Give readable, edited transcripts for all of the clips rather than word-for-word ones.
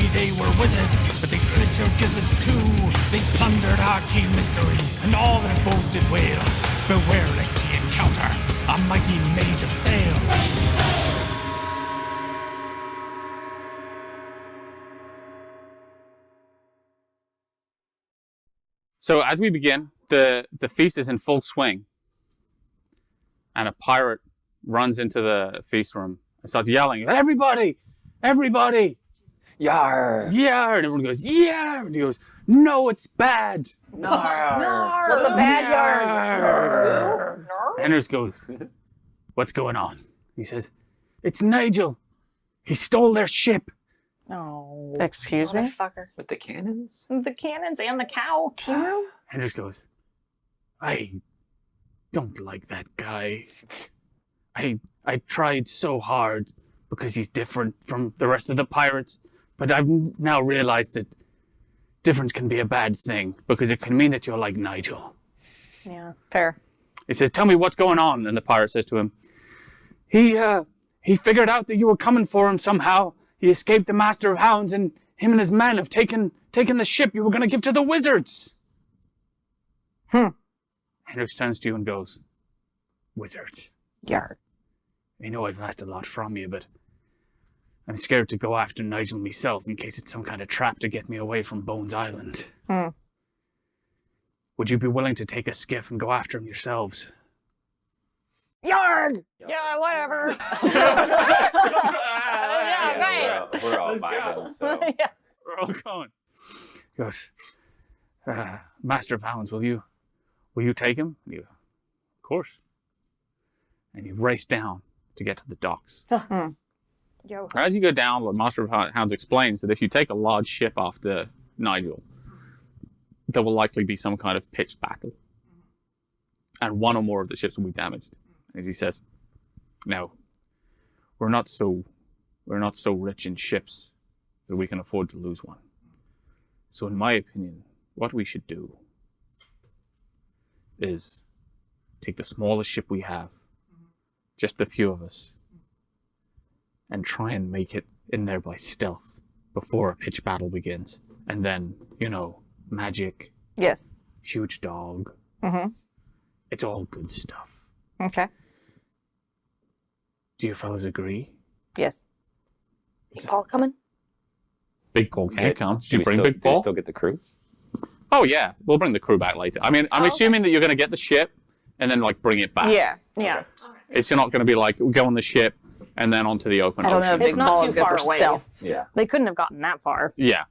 they were wizards, but they slit your gizzards too. They plundered arcane mysteries, and all their foes did wail. Beware lest ye encounter a mighty Mage of Sail. So as we begin, the feast is in full swing. And a pirate runs into the feast room and starts yelling, everybody! Everybody! Yar! Yar! And everyone goes, yar! And he goes, no, it's bad! Nar! What's a bad yard? Henry goes, what's going on? He says, it's Nigel. He stole their ship. Oh. Excuse me? Motherfucker. With the cannons? The cannons and the cow. Team room? Henry goes, I don't like that guy. I tried so hard because he's different from the rest of the pirates, but I've now realized that difference can be a bad thing because it can mean that you're like Nigel. Yeah, fair. He says, tell me what's going on. And the pirate says to him, he figured out that you were coming for him somehow. He escaped the Master of Hounds, and him and his men have taken the ship you were going to give to the wizards. Hendrix turns to you and goes, wizards. Yard. I know I've asked a lot from you, but I'm scared to go after Nigel myself in case it's some kind of trap to get me away from Bones Island. Would you be willing to take a skiff and go after him yourselves? Yard! Yeah, whatever. Yeah, great. We're all vibing, so. Yeah. We're all going. He goes, Master of Hounds, will you take him? And you go, of course. And you race down to get to the docks. Yo. As you go down, the Master of Hounds explains that if you take a large ship after Nigel, there will likely be some kind of pitched battle. And one or more of the ships will be damaged. As he says, now, we're not so rich in ships that we can afford to lose one. So in my opinion, what we should do is take the smallest ship we have, just a few of us, and try and make it in there by stealth before a pitched battle begins. And then, magic, Yes. huge dog. It's all good stuff. Okay. Do you fellas agree? Yes. Is Paul coming? Big Paul can't come. Do Do you we bring still, Big do we Paul? still get the crew? Oh yeah, we'll bring the crew back later. I mean, I'm assuming that you're going to get the ship and then bring it back. Yeah. Yeah. It's not going to be we go on the ship and then onto the open I don't know. ocean. Big It's not Paul too is good far for away. stealth. Yeah. They couldn't have gotten that far. Yeah.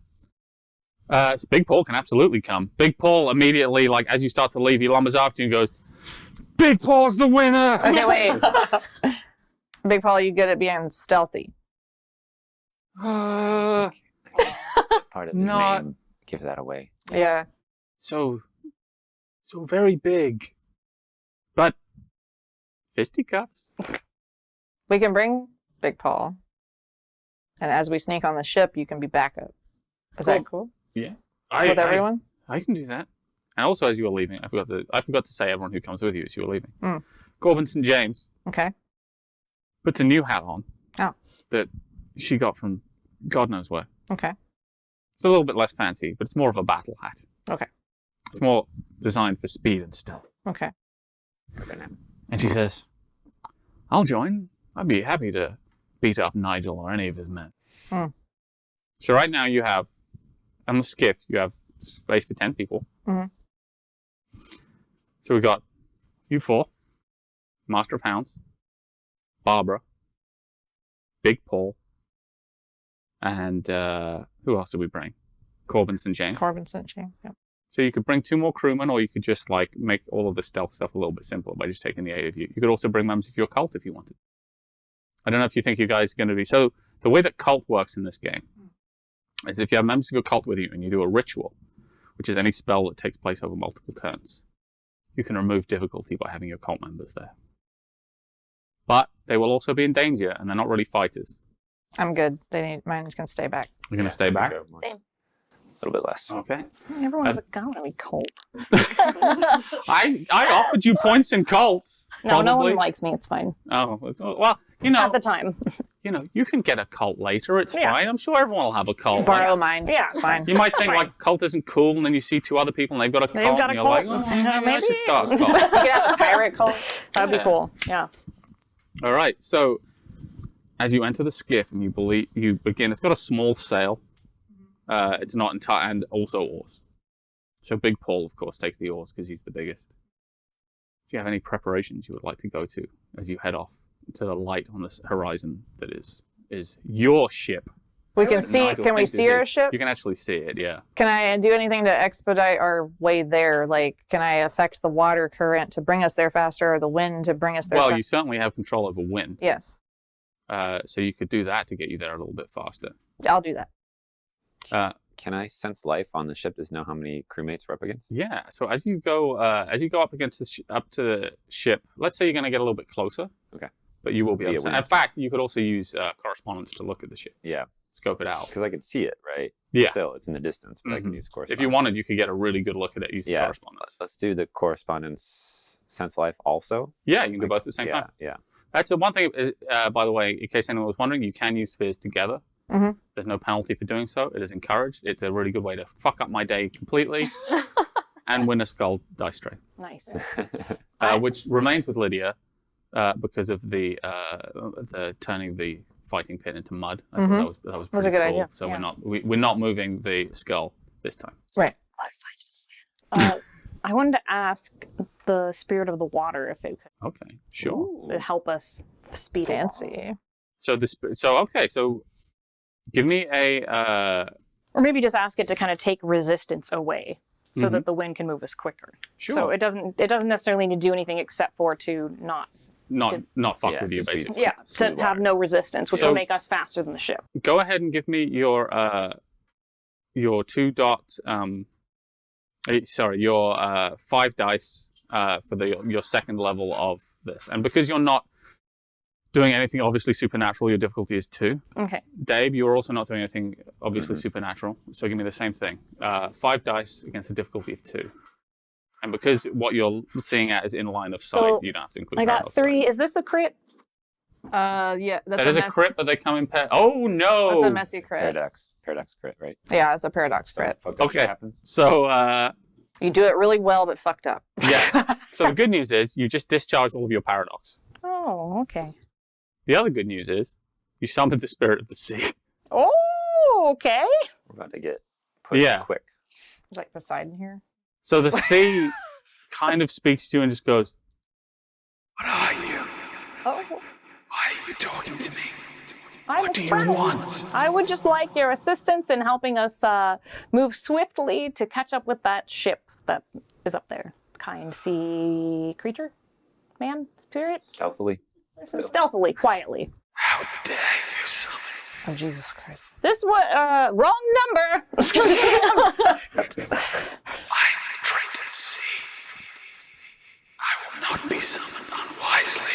So Big Paul can absolutely come. Big Paul immediately, as you start to leave, he lumbers after you and goes, Big Paul's the winner! Okay, wait. Big Paul, you good at being stealthy? Part of his Not- name gives that away. Yeah. So very big. But fisticuffs? We can bring Big Paul. And as we sneak on the ship, you can be backup. Is that cool? Yeah. With everyone? I can do that. And also, as you were leaving, I forgot to say everyone who comes with you as you were leaving. Mm. Corbin St. James Okay. puts a new hat on. Oh. That she got from God knows where. Okay. It's a little bit less fancy, but it's more of a battle hat. Okay. It's more designed for speed and stealth. Okay. And she says, I'll join. I'd be happy to beat up Nigel or any of his men. Hmm. So right now you have, on the skiff, you have space for 10 people. Mhm. So we got you four, Master of Hounds, Barbara, Big Paul, and who else did we bring? Corbin St. James. Corbin St. James. Yep. So you could bring 2 more crewmen, or you could just make all of the stealth stuff a little bit simpler by just taking the 8 of you. You could also bring members of your cult if you wanted. I don't know if you think you guys are going to be... So the way that cult works in this game is if you have members of your cult with you and you do a ritual, which is any spell that takes place over multiple turns, you can remove difficulty by having your cult members there. But they will also be in danger, and they're not really fighters. I'm good. Mine's going to stay back. You're going to stay back? Same. A little bit less. Okay. Everyone have a gun when we cult. I offered you points in cult. No, no probably. one likes me. It's fine. Oh, well, At the time. you can get a cult later. It's Yeah. fine. I'm sure everyone will have a cult. Borrow Like, mine. Yeah. It's fine. you might think Fine. like a cult isn't cool, and then you see two other people and they've got a They've cult, got and a you're like, cult. maybe I should start a cult. You could have a pirate cult. That'd Yeah. be cool. Yeah. All right. So as you enter the skiff and you begin, it's got a small sail. It's not entire, and also oars. So Big Paul, of course, takes the oars because he's the biggest. Do you have any preparations you would like to go to as you head off to the light on this horizon that is your ship? We can that see. Nigel Can we thinks see it our is. ship? You can actually see it, yeah. Can I do anything to expedite our way there? Like, can I affect the water current to bring us there faster, or the wind to bring us there? Well, you certainly have control over wind. Yes, So you could do that to get you there a little bit faster. I'll do that. Can I sense life on the ship to know how many crewmates we're up against? Yeah. So as you go up against up to the ship, let's say you're going to get a little bit closer. Okay. But you will be Be able to. aware. In fact, you could also use correspondence to look at the ship, Yeah, scope it out. because I could see it, right? Yeah. Still, it's in the distance, but I can Mhm. use correspondence. If you wanted, you could get a really good look at it using Yeah. correspondence. Let's do the correspondence sense life also. Yeah, you can do both at the same yeah, time. yeah. That's the one thing. By the way, in case anyone was wondering, you can use spheres together. Mhm. There's no penalty for doing so. It is encouraged. It's a really good way to fuck up my day completely and win a skull dice tray, Nice. which remains with Lydia because of the turning the fighting pit into mud. I thought that was That's a pretty good cool. idea. So Yeah. we're not moving the skull this time. Right. I wanted to ask the spirit of the water if it Okay, sure. could help us speed along. Fancy. So give me a Or maybe just ask it to kind of take resistance away so that the wind can move us quicker. sure. So it doesn't necessarily need to do anything except for to not not fuck Yeah, with you just be- basically. to smooth have water. no resistance, which So- will make us faster than the ship. Go ahead and give me your 2 dot your 5 dice for your second level of this. And because you're not doing anything obviously supernatural, your difficulty is 2. Okay. Dave, you're also not doing anything obviously supernatural, so give me the same thing. 5 dice against a difficulty of 2. And because what you're seeing at is in line of sight, So, you don't have to include I got paradox 3. dice. Is this a crit? Yeah. That's That is a crit, but they come in pair. Oh no! That's a messy crit. Paradox crit, right? Yeah, it's a paradox crit. Fuck up, Okay. shit happens. So You do it really well, but fucked up. yeah. So the good news is you just discharged all of your paradox. Oh, okay. The other good news is you summoned the spirit of the sea. Oh, okay. We're about to get pushed Yeah. quick. Is like Poseidon here? So the sea kind of speaks to you and just goes, "What are you? Oh, Why are you talking to me? I'm What a do you friend. want? I would just like your assistance in helping us move swiftly to catch up with that ship that is up there. Kind sea creature? Man? Spirit? Stealthily. Stealthily, quietly. How dare you summon? Oh, Jesus Christ. This was wrong number. I am the traitor sea. I will not be summoned unwisely.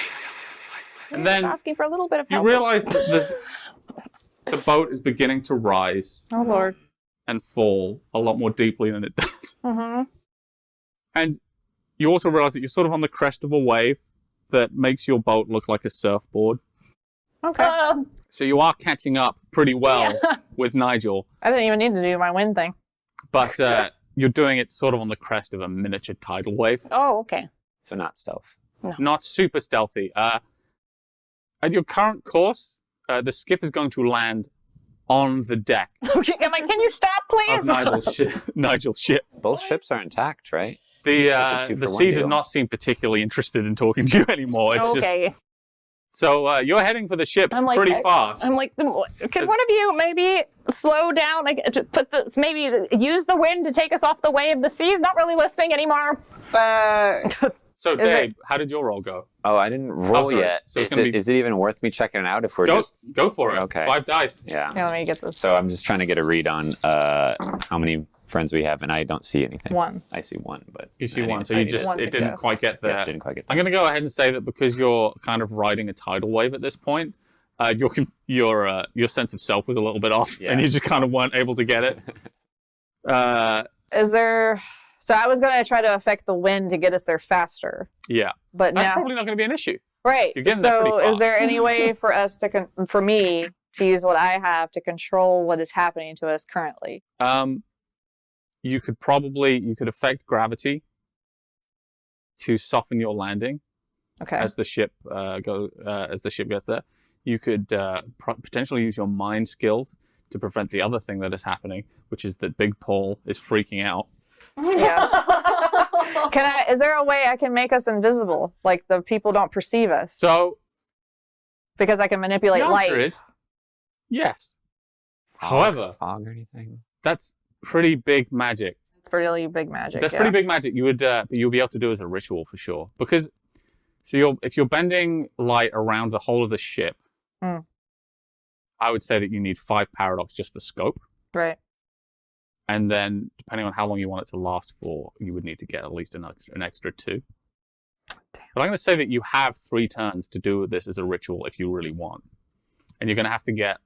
and then Asking for a little bit of you help. realize that the boat is beginning to rise Oh Lord. and fall a lot more deeply than it does. Mm-hmm. And you also realize that you're sort of on the crest of a wave that makes your boat look like a surfboard. Okay. So you are catching up pretty well with Nigel, I didn't even need to do my wind thing. but you're doing it sort of on the crest of a miniature tidal wave. Oh, okay. So not stealth. Not super stealthy. At your current course, the skiff is going to land on the deck Okay. Can you stop, of please? Nigel's ship. Both ships are intact, right? The Such a the 2-for-1 sea does deal. not seem particularly interested in talking to you anymore. It's just Okay. so you're heading for the ship I'm like, pretty fast. I'm like, can one of you maybe slow down? Like, put this, maybe use the wind to take us off the wave. The sea's not really listening anymore. So Dave, how did your roll go? Oh, I didn't roll sorry. yet. So it's is, gonna it, be- is it even worth me checking it out if we're just... Go for it. Okay. 5 dice. Yeah. Yeah, let me get this. So I'm just trying to get a read on how many friends we have, and I don't see anything. 1. I see 1, but... You see I need one, to so see you it. just One it didn't success. quite get there. Yeah, didn't quite get I'm there. going to go ahead and say that because you're kind of riding a tidal wave at this point, your sense of self was a little bit off, Yeah. and you just kind of weren't able to get it. Is there... So I was going to try to affect the wind to get us there faster. Yeah, But that's now... probably not going to be an issue. Right. You're getting there So, pretty far. is there any way for us to, for me, to use what I have to control what is happening to us currently? You could affect gravity to soften your landing Okay. as the ship gets there. You could potentially use your mind skill to prevent the other thing that is happening, which is that Big Paul is freaking out. Yes. Is there a way I can make us invisible? Like the people don't perceive us? So Because I can manipulate the answer light. is yes. Fog, However, fog or anything? that's pretty big magic. It's pretty big magic. That's yeah. pretty big magic. You'll be able to do as a ritual for sure. Because if you're bending light around the whole of the ship, I would say that you need 5 paradox just for scope. Right. And then, depending on how long you want it to last for, you would need to get at least an extra 2. But I'm going to say that you have 3 turns to do this as a ritual if you really want. And you're going to have to get,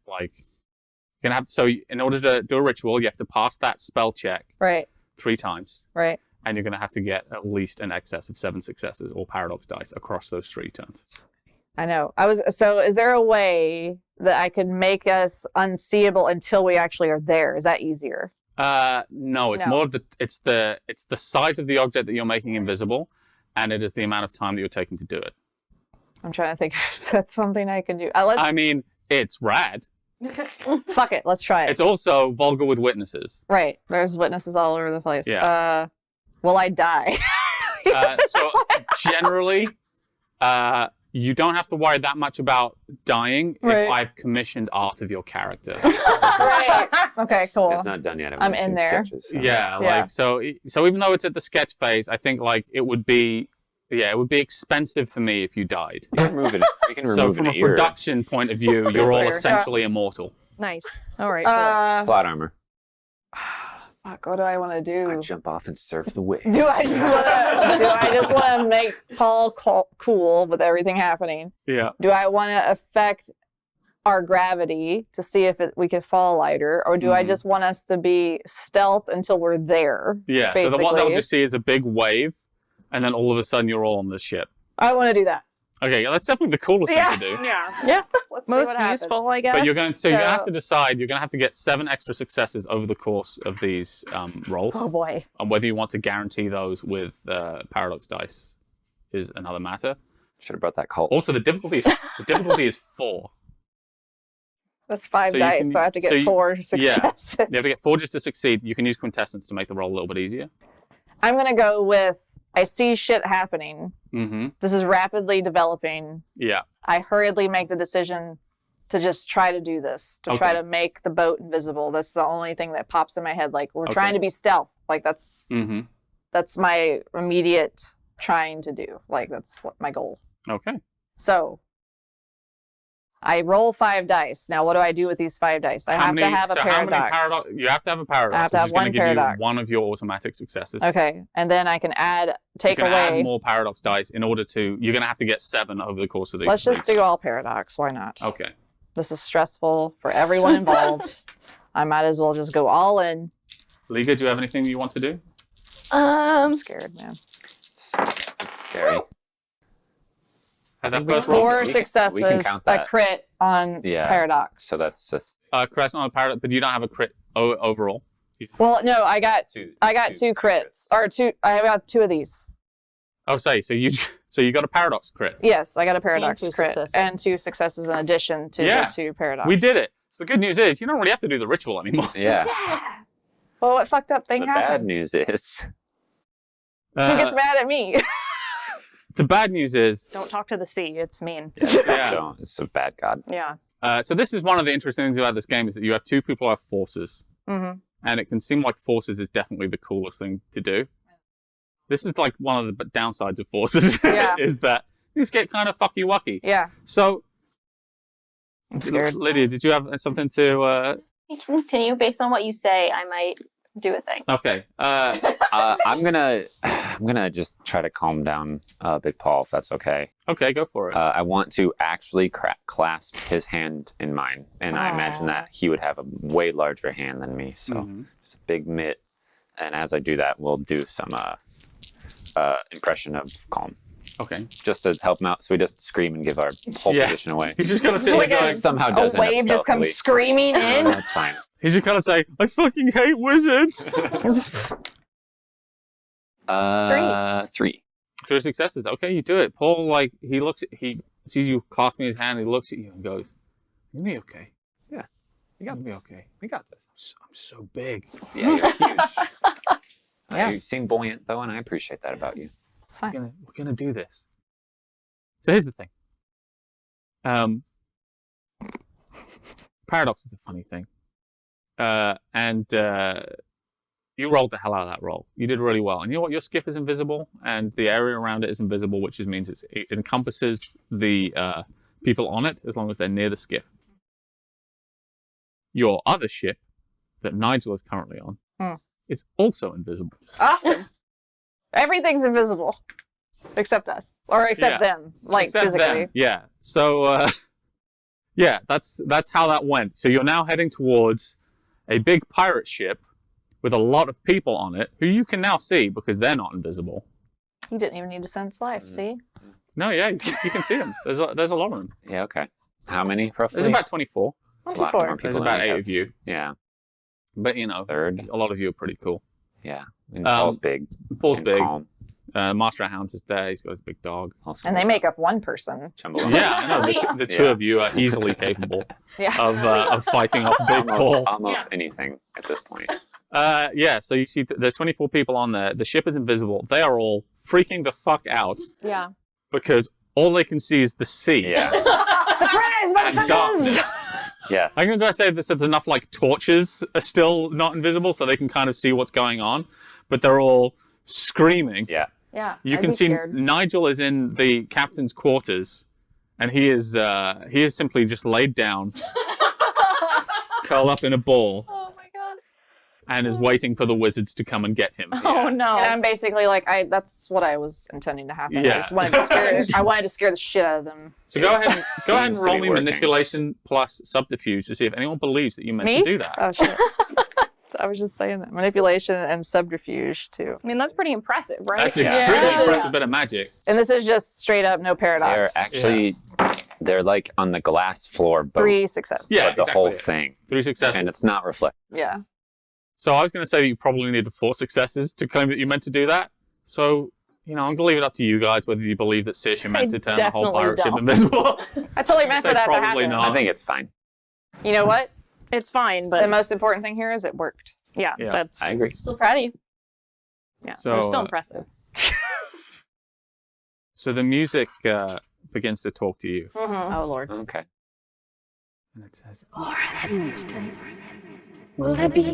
so in order to do a ritual, you have to pass that spell check Right. 3 times. Right. And you're going to have to get at least an excess of 7 successes or paradox dice across those 3 turns. I know. So is there a way that I could make us unseeable until we actually are there? Is that easier? No, it's No. more of it's the size of the object that you're making invisible, and it is the amount of time that you're taking to do it. I'm trying to think if that's something I can do. I mean, it's rad. Fuck it. Let's try it. It's also vulgar with witnesses. Right. There's witnesses all over the place. Yeah. Will I die? So generally, you don't have to worry that much about dying Right. if I've commissioned art of your character. Right. Okay, cool. It's not done yet. I'm in seen there. Sketches, so. Yeah, so even though it's at the sketch phase, I think it would be expensive for me if you died. You can remove it. You can So remove from an a ear. production point of view, you're all fair. essentially immortal. Nice. All right. Cool. Plot armor. Fuck, what do I want to do? I jump off and surf the wave. Do I just want to make Paul cool with everything happening? Yeah. Do I want to affect our gravity to see if we could fall lighter, or do I just want us to be stealth until we're there? Yeah. Basically. So what they'll just see is a big wave, and then all of a sudden you're all on the ship. I want to do that. Okay, yeah, that's definitely the coolest thing to do. Yeah. Let's see Most what happens. useful, I guess. But you're going to have to decide. You're going to have to get 7 extra successes over the course of these rolls, Oh boy. and whether you want to guarantee those with paradox dice is another matter. Should have brought that cult. Also, the difficulty is 4. That's 5 So you dice, can- so I have to get so you- 4 successes. You have to get 4 just to succeed. You can use quintessence to make the roll a little bit easier. I'm going to go with, I see shit happening. Mm-hmm. This is rapidly developing. Yeah. I hurriedly make the decision to just try to do this, to try Okay. to make the boat invisible. That's the only thing that pops in my head. Like, we're Okay. trying to be stealth. Like, that's Mm-hmm. my immediate trying to do. Like, that's what my goal. Okay. So, I roll 5 dice. Now, what do I do with these 5 dice? I have to have a paradox. You have to have a paradox. I have to which have is gonna one give paradox. you one of your automatic successes. Okay, and then I can take you can away. add more paradox dice in order to. You're going to have to get 7 over the course of these. Let's 3 just do times. all paradox. Why not? Okay. This is stressful for everyone involved. I might as well just go all in. Liga, do you have anything you want to do? I'm scared, man. It's scary. Has that think we first can- roll? 4 we can successes, count a that. crit on Yeah. paradox. So that's Correct on a paradox, but you don't have a crit overall. Well, no, I got 2 crits. Or 2. I got 2 of these. Oh, so you got a paradox crit. Yes, I got a paradox And 2 crit successes. and 2 successes in addition to Yeah. the 2 paradox. We did it. So the good news is you don't really have to do the ritual anymore. yeah. Well, what fucked up thing The happened? bad news is Who gets mad at me? The bad news is Don't talk to the sea. It's mean. Yeah. don't. It's a bad god. Yeah. So this is one of the interesting things about this game is that you have 2 people who have forces. Mm-hmm. And it can seem like forces is definitely the coolest thing to do. This is like one of the downsides of forces, Yeah. is that these get kind of fucky-wucky. Yeah. So, I'm scared. Lydia, did you have something to... You can continue based on what you say. I might do a thing. Okay. I'm gonna just try to calm down Big Paul, if that's okay. Okay, go for it. I want to actually clasp his hand in mine, and I imagine that he would have a way larger hand than me, so Mhm. just a big mitt. And as I do that, we'll do some impression of calm. Okay. just to help him out. So we just scream and give our whole Yeah. position away. He's just gonna sit like there a- Somehow A does end up wave just comes stealthily. screaming in. That's fine. He's just gonna say, "I fucking hate wizards." 3. 3 successes. Okay, you do it. Paul, like, he sees you clasping his hand, he looks at you and goes, "You'll be okay. We got You'll be this. okay. We got this. I'm so big." Yeah, you're huge. Yeah. You seem buoyant though, and I appreciate that about you. It's fine. We're gonna do this. So here's the thing. Paradox is a funny thing. You rolled the hell out of that roll. You did really well. And you know what? Your skiff is invisible, and the area around it is invisible, which means it encompasses the people on it as long as they're near the skiff. Your other ship, that Nigel is currently on, is also invisible. Awesome. Everything's invisible. Except us. Or except them. Like, Except physically. them. Yeah. So, yeah, that's how that went. So you're now heading towards a big pirate ship with a lot of people on it, who you can now see because they're not invisible. You didn't even need to sense life, see? No, yeah, you can see them. There's a lot of them. Yeah, okay. How many roughly? There's about 24. It's a lot 24. more people There's than about we 8 have. of you. Yeah, But, you know, third. a lot of you are pretty cool. Yeah, and Paul's big. Paul's and big. calm. Master of Hounds is there. He's got his big dog. Also And they make up one person. Chumbawamba. Yeah, I know. The two Yeah. of you are easily capable Yeah. of fighting off Big Paul. almost anything at this point. Yeah, so you see there's 24 people on there. The ship is invisible. They are all freaking the fuck out Yeah. because all they can see is the sea Yeah, Surprise, and motherfuckers! darkness. Yeah. I'm going to say that there's enough like torches are still not invisible so they can kind of see what's going on, but they're all screaming. Yeah. Yeah. You I'd can be see scared. Nigel is in the captain's quarters, and he is simply just laid down, curled up in a ball, Oh my god. and is waiting for the wizards to come and get him. Oh no. And I'm basically like, that's what I was intending to happen. Yeah. I just wanted to scare the shit out of them. So go ahead and Seems to roll be me working. manipulation plus subterfuge to see if anyone believes that you meant Me? to do that. Oh shit. I was just saying that. Manipulation and subterfuge too. I mean, that's pretty impressive, right? That's Yeah. extremely Yeah. impressive bit of magic. And this is just straight up no paradox. They're actually, they're like on the glass floor boat. 3 success. Yeah. but the exactly whole it. thing. 3 successes. And it's not reflected. Yeah. So I was going to say that you probably needed 4 successes to claim that you meant to do that. So, you know, I'm going to leave it up to you guys whether you believe that Sish meant to turn the whole definitely pirate ship don't. invisible. I totally meant Say for that to probably happen. not. I think it's fine. You know what? It's fine, The but most important thing here is it worked. yeah, Yeah. that's I agree. Still proud of you. yeah. So, they're still impressive. So the music begins to talk to you. Oh lord. Okay. And it says, For an instant, will there be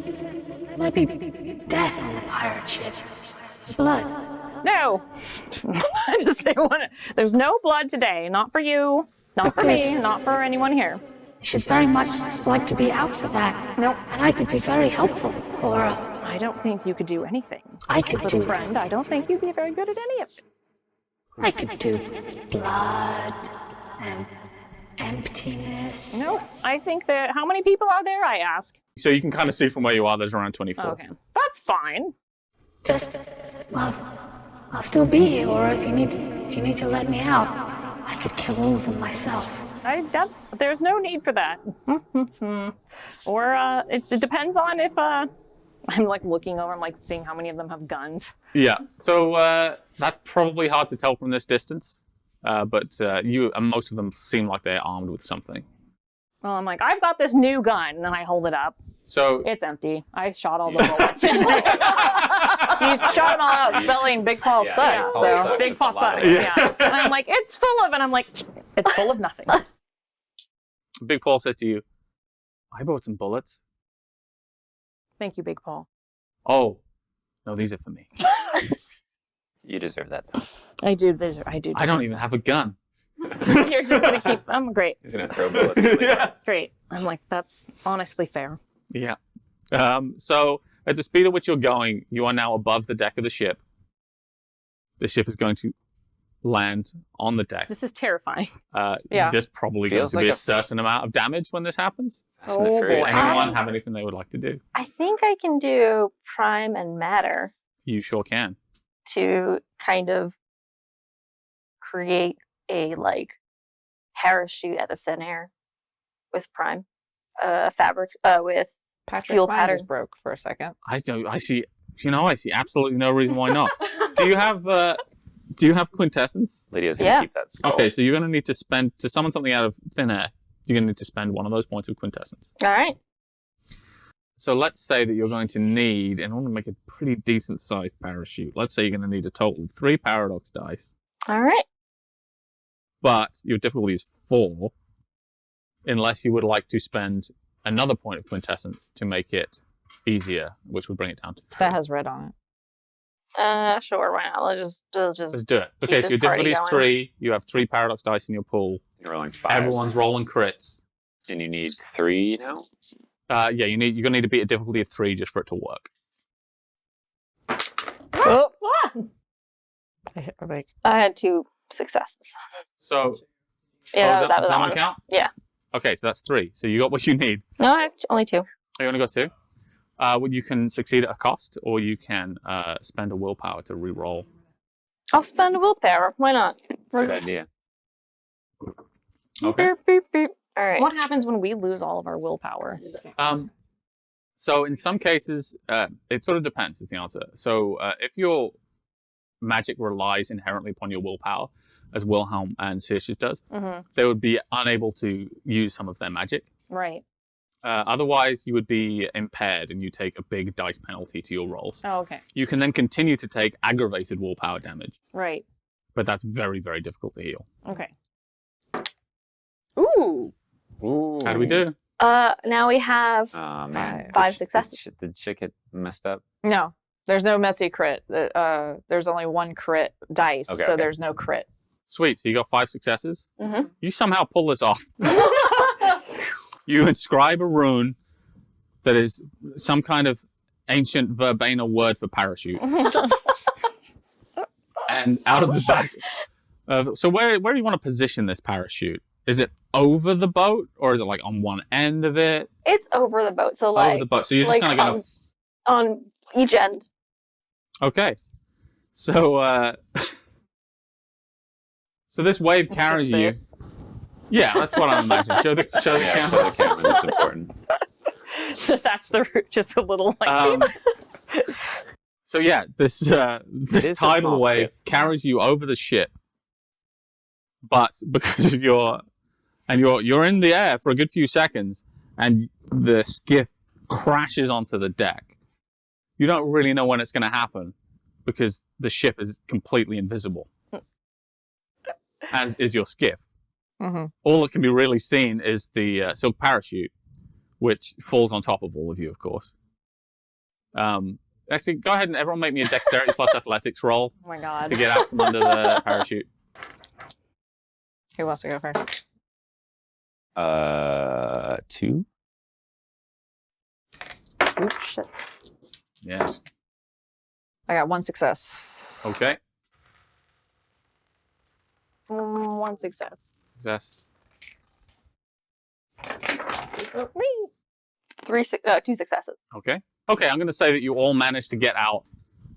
death on the pirate ship? Blood. No. I just say there's no blood today. Not for you. Not for me. Because- Not for anyone here. I should very much like to be out for that. Nope. And I could be very helpful. Or I don't think you could do anything. I could Little do friend, I don't think you'd be very good at any of it. I could do blood and emptiness. No, I think that. How many people are there? I ask. so you can kind of see from where you are, there's around 24. Okay, that's fine. Just, well, I'll still be here, or if you need to let me out, I could kill all of them myself. There's no need for that. Or it depends on if I'm like looking over. I'm like seeing how many of them have guns. Yeah. So that's probably hard to tell from this distance. But you and most of them seem like they're armed with something. Well, I'm like, I've got this new gun, and then I hold it up. So It's empty. I shot all the bullets. You shot them all out spelling Big Paul Yeah, sucks. Big Paul So sucks. Big It's a Paul lot. sucks. Yeah. And I'm like, it's full of, and I'm like, it's full of nothing. Big Paul says to you, I bought some bullets. Thank you, Big Paul. Oh, no, these are for me. You deserve that, though. I do. I do. I don't even have a gun. You're just gonna keep. I'm great. He's going to throw bullets. Yeah. Great. I'm like, that's honestly fair. Yeah. So at the speed at which you're going, you are now above the deck of the ship. The ship is going to land on the deck. This is terrifying. Yeah. There's probably going Feels to like be a a- certain amount of damage when this happens. Fast and the Oh, Furious. Does anyone have anything they would like to do? I think I can do prime and matter You sure can. to kind of create a like parachute out of thin air with prime fabric with Patrick's fuel mind pattern. just broke for a second. I see. I see absolutely no reason why not. Do you have quintessence? Lydia's gonna Yeah. keep that skull. Okay, so you're going to need to spend to summon something out of thin air. You're going to need to spend one of those points of quintessence. All right. So let's say that you're going to need, in order to make a pretty decent sized parachute, let's say you're going to need a total of 3 paradox dice, All right. but your difficulty is 4, unless you would like to spend another point of quintessence to make it easier, which would bring it down to 3. That has red on it. Sure. Why not? Let's Let's do it. keep Okay, so this your difficulty is party 3. You have 3 paradox dice in your pool. You're rolling 5. Everyone's rolling crits. And you need 3 now? Yeah, you're going to need to beat a difficulty of 3 just for it to work. Oh, I had 2 successes. So, Yeah, that does was that that one one. count? Yeah. Okay, so that's 3. So you got what you need. No, I have only 2. Oh, you only got 2? Well, you can succeed at a cost, or you can spend a willpower to re-roll. I'll spend a willpower. Why not? It's a good idea. Okay. Beep, beep, beep. All right. What happens when we lose all of our willpower? So in some cases, it sort of depends is the answer. So if your magic relies inherently upon your willpower, as Wilhelm and Circes does, they would be unable to use some of their magic. Right. Otherwise, you would be impaired and you take a big dice penalty to your rolls. Oh, okay. You can then continue to take aggravated willpower damage, Right. but that's very, very difficult to heal. Okay. ooh. Ooh. How do we do? Now we have Oh, man. Five. 5 successes. Did shit get messed up? No, there's no messy crit. There's only 1 crit dice, Okay, so okay. there's no crit. Sweet. So you got 5 successes. Mhm. You somehow pull this off. You inscribe a rune that is some kind of ancient verbena word for parachute. And out of the back. So where do you want to position this parachute? Is it over the boat or is it like on one end of it? It's over the boat, so like Over the boat. So you're just like kind of going to. on each end. Okay. So so this wave carries you. Yeah, that's what I'm imagining. Show the Yeah, camera. so the camera is important. That's the root. Just a little like. So yeah, this is a tidal small wave skiff. carries you over the ship, but because of you're in the air for a good few seconds, and the skiff crashes onto the deck. You don't really know when it's going to happen because the ship is completely invisible, as is your skiff. Mm-hmm. All that can be really seen is the silk parachute, which falls on top of all of you, of course. Actually, go ahead and everyone make me a dexterity plus athletics roll Oh my god. to get out from under the parachute. Who wants to go first? 2? Oops, shit. Yes. I got 1 success. Okay. 1 success. Success. 2 successes. Okay. Okay, I'm going to say that you all managed to get out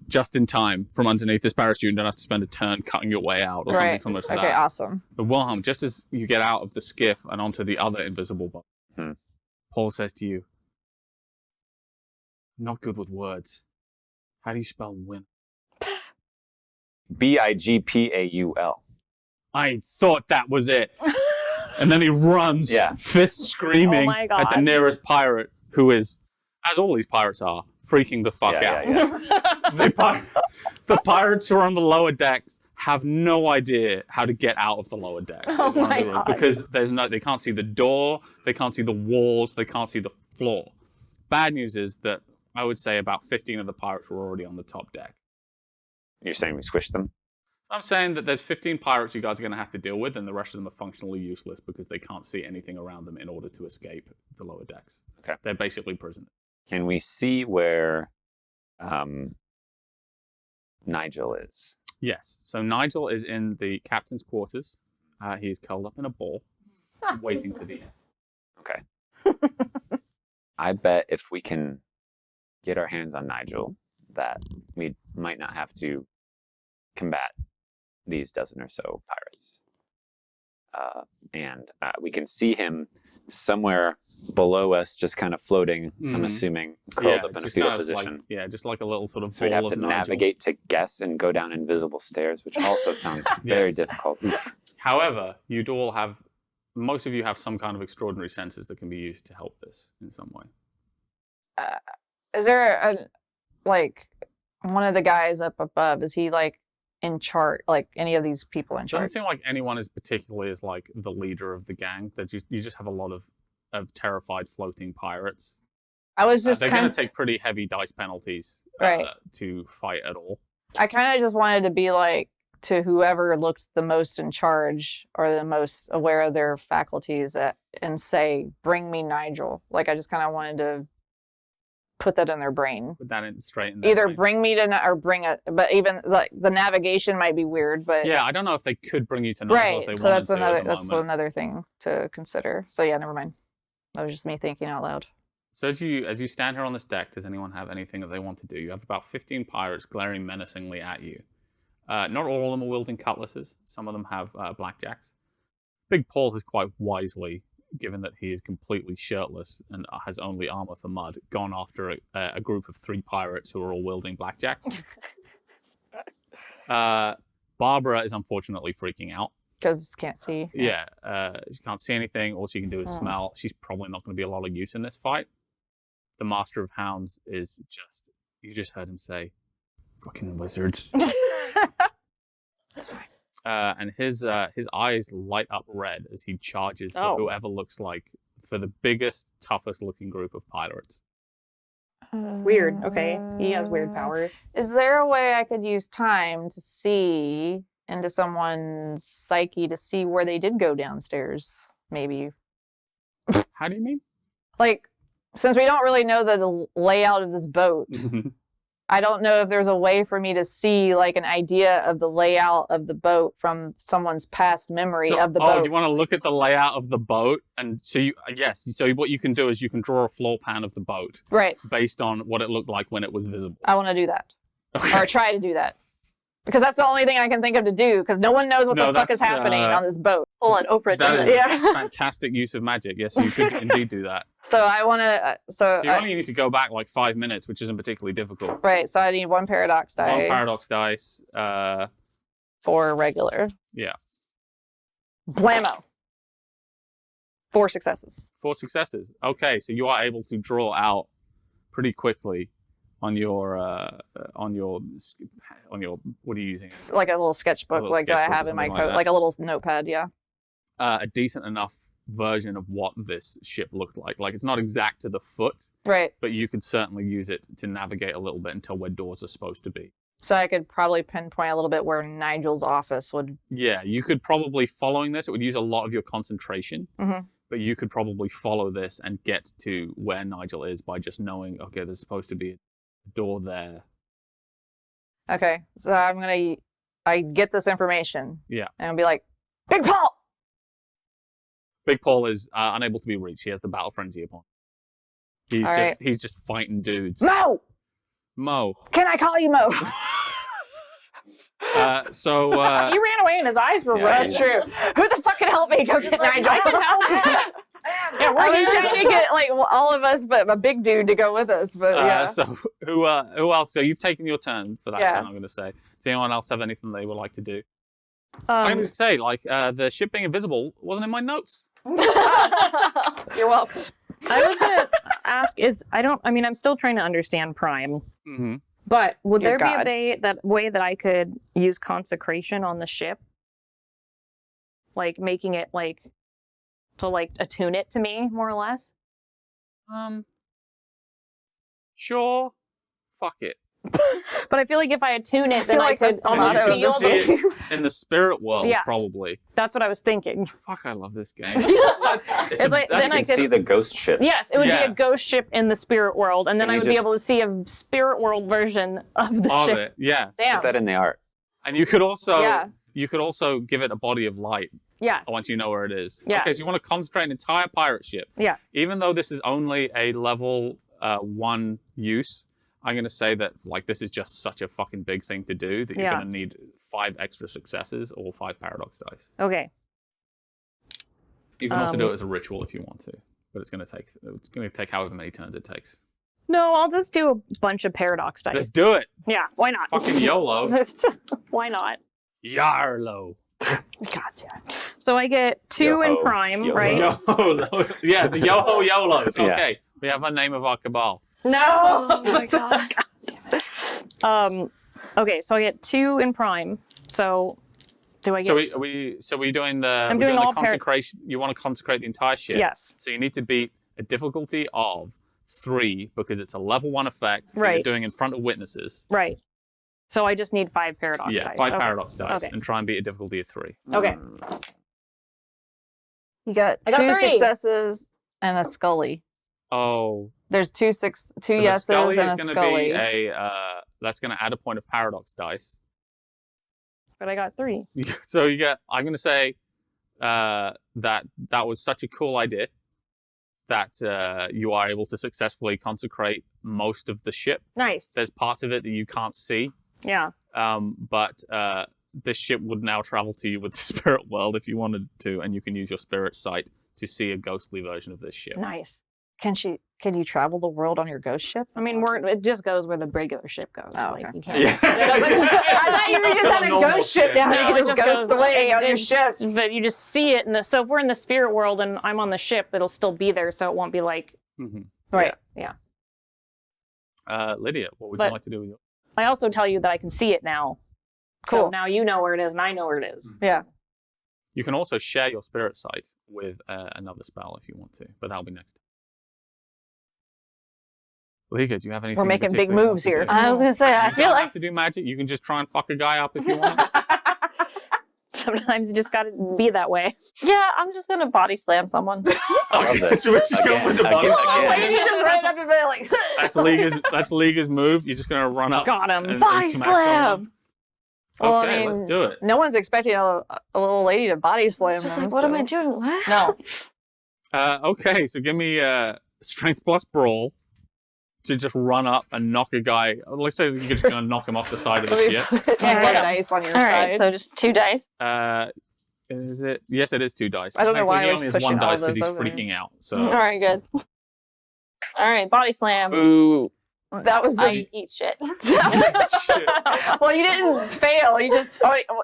just in time from underneath this parachute and don't have to spend a turn cutting your way out or something Right. similar to Okay, that. awesome. But Wilhelm, just as you get out of the skiff and onto the other invisible boat, Paul says to you, "I'm not good with words. How do you spell win?" Bigpaul. I thought that was it. And then he runs, Yeah. fist screaming Oh my at the God. nearest pirate, who is, as all these pirates are, freaking the fuck out. The pirates who are on the lower decks have no idea how to get out of the lower decks. Oh is what I'm my doing, God. because they can't see the door, they can't see the walls, they can't see the floor. Bad news is that I would say about 15 of the pirates were already on the top deck. You're saying we squished them? I'm saying that there's 15 pirates you guys are going to have to deal with, and the rest of them are functionally useless because they can't see anything around them in order to escape the lower decks. Okay. They're basically prisoners. Can we see where Nigel is? Yes. So Nigel is in the captain's quarters. He is curled up in a ball, waiting for the end. Okay. I bet if we can get our hands on Nigel, that we might not have to combat these dozen or so pirates. And we can see him somewhere below us, just kind of floating, I'm assuming, curled up in a just fetal kind of position. just like a little sort of So we'd ball have of to Nigel. navigate to guess and go down invisible stairs, which also sounds very Yes. difficult. Oof. However, most of you have some kind of extraordinary senses that can be used to help this in some way. Is there one of the guys up above? Is he like in charge? Like any of these people in charge? Doesn't seem like anyone is particularly as like the leader of the gang. That you just have a lot of terrified floating pirates. I was just they're kind going of to take pretty heavy dice penalties Right. to fight at all. I kind of just wanted to be like to whoever looked the most in charge or the most aware of their faculties and say, "Bring me Nigel." Like I just kind of wanted to put that in their brain. Put that in straight in their Either brain. bring me to or bring it, but even like the navigation might be weird. But Yeah, I don't know if they could bring you to Nigel right. if they So wanted that's to another at the moment. another thing to consider. So yeah, never mind. That was just me thinking out loud. So as you stand here on this deck, does anyone have anything that they want to do? You have about 15 pirates glaring menacingly at you. Not all of them are wielding cutlasses. Some of them have blackjacks. Big Paul has quite wisely, given that he is completely shirtless and has only armor for mud, gone after a group of 3 pirates who are all wielding blackjacks. Barbara is unfortunately freaking out. Because can't see. Yeah, she can't see anything. All she can do is smell. She's probably not going to be a lot of use in this fight. The Master of Hounds is just, you just heard him say, fucking wizards. That's fine. And his eyes light up red as he charges for whoever looks like, for the biggest, toughest looking group of pirates. Weird. Okay. He has weird powers. Is there a way I could use time to see into someone's psyche to see where they did go downstairs? Maybe. How do you mean? Like, since we don't really know the layout of this boat, I don't know if there's a way for me to see like an idea of the layout of the boat from someone's past memory of the boat. Oh, you want to look at the layout of the boat? And so so what you can do is you can draw a floor plan of the boat. Right. Based on what it looked like when it was visible. I want to do that. Okay. Or try to do that. Because that's the only thing I can think of to do, because no one knows what the fuck is happening on this boat. Full on Oprah. That is Yeah. fantastic use of magic. Yes, you could indeed do that. So I want to... So you only need to go back like 5 minutes, which isn't particularly difficult. Right, so I need 1 paradox die. 1 paradox dice. 4 regular. Yeah. Blammo. 4 successes. 4 successes. Okay, so you are able to draw out pretty quickly on your what are you using? Like a little sketchbook, little like that I sketchbook or have in my something like coat, that. like a little notepad, yeah. A decent enough version of what this ship looked like. Like it's not exact to the foot, Right. but you could certainly use it to navigate a little bit and tell where doors are supposed to be. So I could probably pinpoint a little bit where Nigel's office would... Yeah, you could probably, following this, it would use a lot of your concentration, but you could probably follow this and get to where Nigel is by just knowing, okay, there's supposed to be a door there. Okay, so I get this information. Yeah. And I'll be like, Big Paul! Big Paul is unable to be reached. He has the battle frenzy upon. He's just fighting dudes. Mo! Can I call you Mo? He ran away and his eyes were red. That's true. Who the fuck can help me go get Nigel? I can help. Yeah, I was trying to get like all of us, but a big dude to go with us. But yeah. So who else? So you've taken your turn for that Yeah. turn, I'm going to say. Does anyone else have anything they would like to do? Um, I'm going to say, like, the ship being invisible wasn't in my notes. You're welcome. I was gonna ask I'm still trying to understand Prime, Mm-hmm. but would Dear there God. be a way that I could use consecration on the ship? Like making it like to like attune it to me, more or less? Sure. Fuck it. But I feel like if I attune it, then feel I like could that's the almost motto. feel See it the... in the spirit world, Yes. probably. That's what I was thinking. Fuck, I love this game. It's like- You then I can could- see the ghost ship. Yes, it would Yeah. be a ghost ship in the spirit world, and then Can I you would be just- able to see a spirit world version of the of ship. it, yeah. Damn. Put that in the art. And you could also Yeah. give it a body of light Yes. once you know where it is. Yes. Okay, so you want to concentrate an entire pirate ship. Yes. Even though this is only a level 1 use, I'm going to say that like this is just such a fucking big thing to do that you're Yeah. going to need 5 extra successes or 5 paradox dice. Okay. You can also do it as a ritual if you want to, but it's going to take however many turns it takes. No, I'll just do a bunch of paradox dice. Let's do it. Yeah, why not? Fucking YOLO. Why not? YARLO. Gotcha. So I get 2 in Yo-ho. prime, Yo-ho. right? YOLO. Yeah, the YOLO YOLOs. Yeah. Okay, we have a name of our cabal. No. Oh my god. Okay, so I get 2 in prime. So do I get? So are we doing the? I'm we're doing the all consecration. You want to consecrate the entire ship. Yes. So you need to beat a difficulty of 3 because it's a level 1 effect. That Right. You're doing in front of witnesses. Right. So I just need 5 paradox dice. Yeah, 5 Okay. paradox dice, Okay. and try and beat a difficulty of 3. Okay. You got I got 2 3. successes and a Scully. Oh. There's two So yeses the Scully and is a going to Scully. be that's going to add a point of paradox dice. But I got 3. So you get. I'm going to say that was such a cool idea that you are able to successfully consecrate most of the ship. Nice. There's parts of it that you can't see, Yeah. but this ship would now travel to you with the spirit world if you wanted to, and you can use your spirit sight to see a ghostly version of this ship. Nice. Can you travel the world on your ghost ship? I mean, it just goes where the regular ship goes. Oh, Like okay. you can't. Yeah. I thought you just had a ghost ship now. No, You can just ghost away on your ship. But you just see it so if we're in the spirit world and I'm on the ship, it'll still be there, so it won't be like. Mhm. Right. Yeah. Lydia, what would But- you like to do with your? I also tell you that I can see it now. So Cool. now you know where it is, and I know where it is. Yeah. You can also share your spirit sight with another spell if you want to, but that'll be next. Liga, do you have anything? We're in making big particular you want moves to here. do? I was gonna say, I You feel don't like have to do magic. You can just try and fuck a guy up if you want. Sometimes you just gotta be that way. yeah, I'm just gonna body slam someone. love this. So we're just going with the body slam. Wait, you just ran up and be like, That's Liga's move. You're just gonna run up Got him. and Body smash slam. someone. Well, I Okay, mean, let's do it. no one's expecting a little lady to body slam Just them. like, what am I doing? What? No. Okay, so give me strength plus brawl to just run up and knock a guy. Let's say you're just gonna knock him off the side of the ship. Yeah, Yeah. dice on your All side. right, so just 2 dice. Is it? Yes, it is 2 dice. I don't know why I Thankfully, was he only has 1 pushing all dice because those he's over. freaking out. So All right, good. All right, body slam. Ooh. That was I eat shit. well, you didn't fail. You just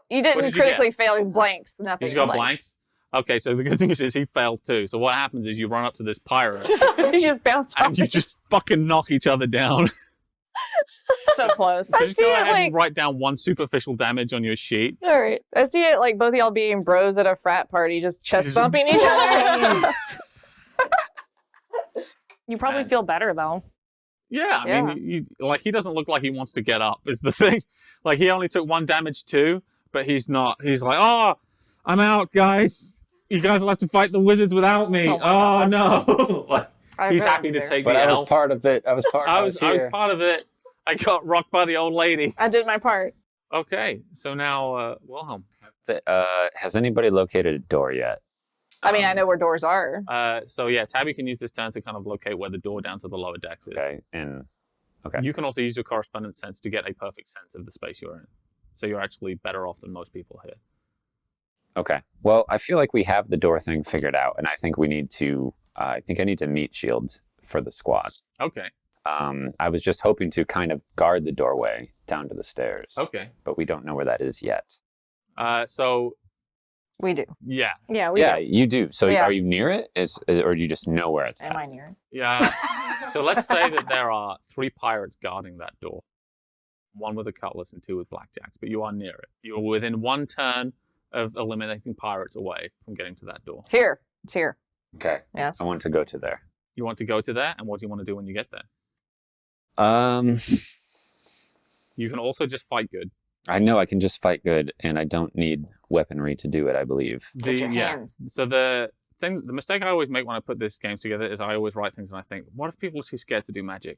you didn't did you critically fail. You blanks. Nothing. he's got blanks. Okay, so the good news is he failed too. So what happens is you run up to this pirate You just bounce off. and you just fucking knock each other down. So close. So just see go it, ahead and like- write down 1 superficial damage on your sheet. All right. I see it like both of y'all being bros at a frat party, just chest Just- bumping each other. You probably feel better though. Yeah, I Yeah. mean, like he doesn't look like he wants to get up. Is the thing. Like he only took 1 damage too, but he's not. He's like, oh, I'm out, guys. You guys will have to fight the wizards without me. Oh my Oh no! Like, I'd he's rather happy be to there. take But the I was L. part of it. I was part. I was here. part of it. I got rocked by the old lady. I did my part. Okay, so now Wilhelm. Has anybody located a door yet? I mean, I know where doors are. So yeah, Tabby can use this turn to kind of locate where the door down to the lower decks is. Okay, and okay. You can also use your correspondence sense to get a perfect sense of the space you're in. So you're actually better off than most people here. Okay. Well, I feel like we have the door thing figured out, and I think we need to. I think I need to meet Shields for the squad. Okay. I was just hoping to kind of guard the doorway down to the stairs. Okay. But we don't know where that is yet. So We do. yeah, Yeah, we Yeah, do. you do. So Yeah. are you near it? Or do you just know where it's Am at? I near it? yeah. So let's say that there are 3 pirates guarding that door. 1 with a cutlass and 2 with blackjacks, but you are near it. You're within 1 turn of eliminating pirates away from getting to that door. Here. It's here. Okay. Yes. I want to go to there. You want to go to there, and what do you want to do when you get there? You can also just fight good. I know I can just fight good, and I don't need weaponry to do it, I believe. Get your Yeah. hands. So the mistake I always make when I put these games together is I always write things and I think, what if people are too scared to do magic?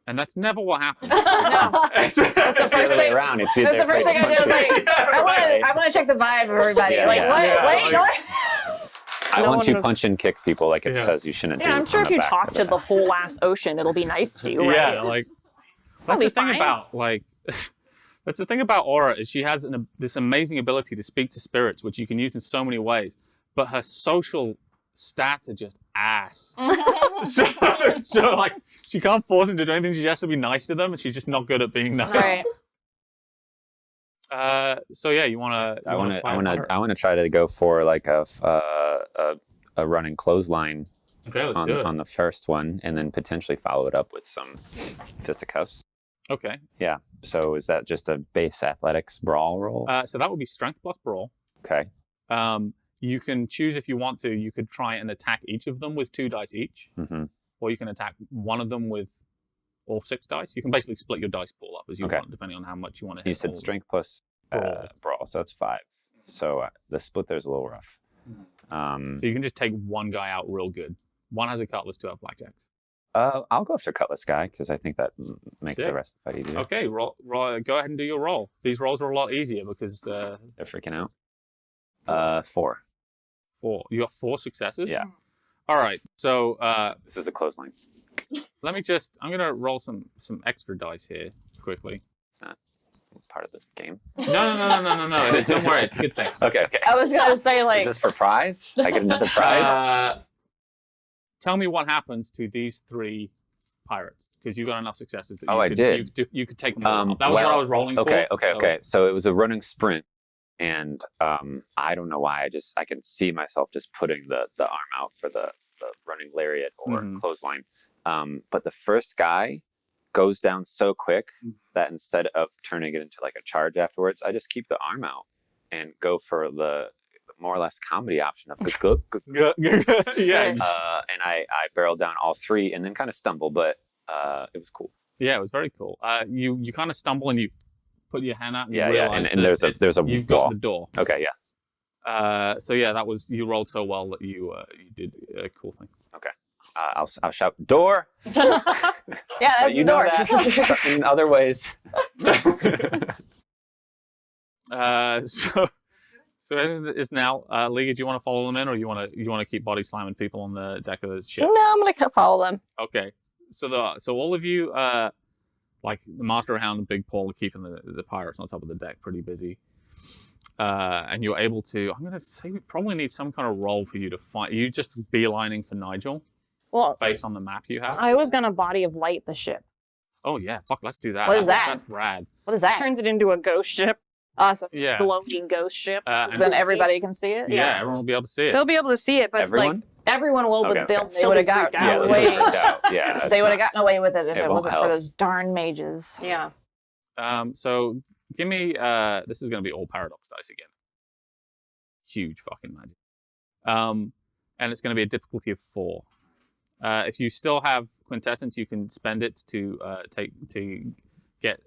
And that's never what happens. No. It's That's the It's the first other way thing. around. It's That's either the first thing I afraid did. to Was punch like, you. I want to check the vibe of everybody. Yeah, like, yeah. what? Yeah, Wait, like- what? I No want one to would've- punch and kick people like it Yeah. says you shouldn't do. Yeah, I'm sure on if the you back talk of to it. the whole ass ocean, it'll be nice to you, right? Yeah, like that's be the thing fine. about like That's the thing about Aura is she has this amazing ability to speak to spirits, which you can use in so many ways. But her social stats are just ass. so like she can't force him to do anything. She has to be nice to them, and she's just not good at being nice. Right. So yeah, you want to? I want to try to go for like a running clothesline Okay, let's do it. on the first one, and then potentially follow it up with some fisticuffs. Okay. Yeah. So is that just a base athletics brawl roll? So that would be strength plus brawl. Okay. You can choose if you want to. You could try and attack each of them with 2 dice each, or you can attack one of them with all 6 dice. You can basically split your dice pool up as you want, depending on how much you want to hit. You said strength plus brawl, so that's 5. So the split there's a little rough. So you can just take one guy out real good. One has a cutlass, 2 have blackjacks. I'll go after cutlass guy because I think that makes Sick. the rest of the fight easier. Okay, roll, go ahead and do your roll. These rolls are a lot easier because They're freaking out. 4. 4. You got 4 successes. Yeah. All right. So This is the clothesline. I'm gonna roll some extra dice here quickly. It's not part of the game. No. Don't worry, it's a good thing. Okay. I was gonna say like Is this for prize? I get another prize. Tell me what happens to these 3 pirates because you got enough successes that I did. You could take them all. That was what I was rolling for. Okay. So it was a running sprint, and I don't know why. I can see myself just putting the arm out for the running lariat or clothesline. But the first guy goes down so quick that instead of turning it into like a charge afterwards, I just keep the arm out and go for the more or less comedy option of yeah. and I barreled down all 3 and then kind of stumble, but it was cool. Yeah, it was very cool. You kind of stumble and you put your hand out and you and realize there's a you've wall. got the door. Okay, yeah. So yeah, that was you rolled so well that you did a cool thing. Okay. I'll shout door. yeah, that's you the door. know that in other ways. So it is now. Liga, do you want to follow them in, or you want to keep body slamming people on the deck of the ship? No, I'm gonna follow them. Okay. So all of you, like the Master Hound and Big Paul, are keeping the pirates on top of the deck pretty busy. And you're able to. I'm gonna say we probably need some kind of roll for you to find. You just beelining for Nigel. Well, based on the map you have. I was gonna body of light the ship. Oh yeah, fuck. Let's do that. What is that? That's rad. What is that? Turns it into a ghost ship. Awesome. Yeah. Glowing ghost ship. Then everybody can see it. Yeah, everyone will be able to see it. They'll be able to see it, but Everyone? like everyone will, Okay, but they'll okay. still They be would've got- freaked Yeah, out. they're so freaked out. Yeah, They would have gotten away with it if it it won't wasn't help. for those darn mages. Yeah. So give me. This is going to be all paradox dice again. Huge fucking magic. And it's going to be a difficulty of 4. If you still have quintessence, you can spend it to take that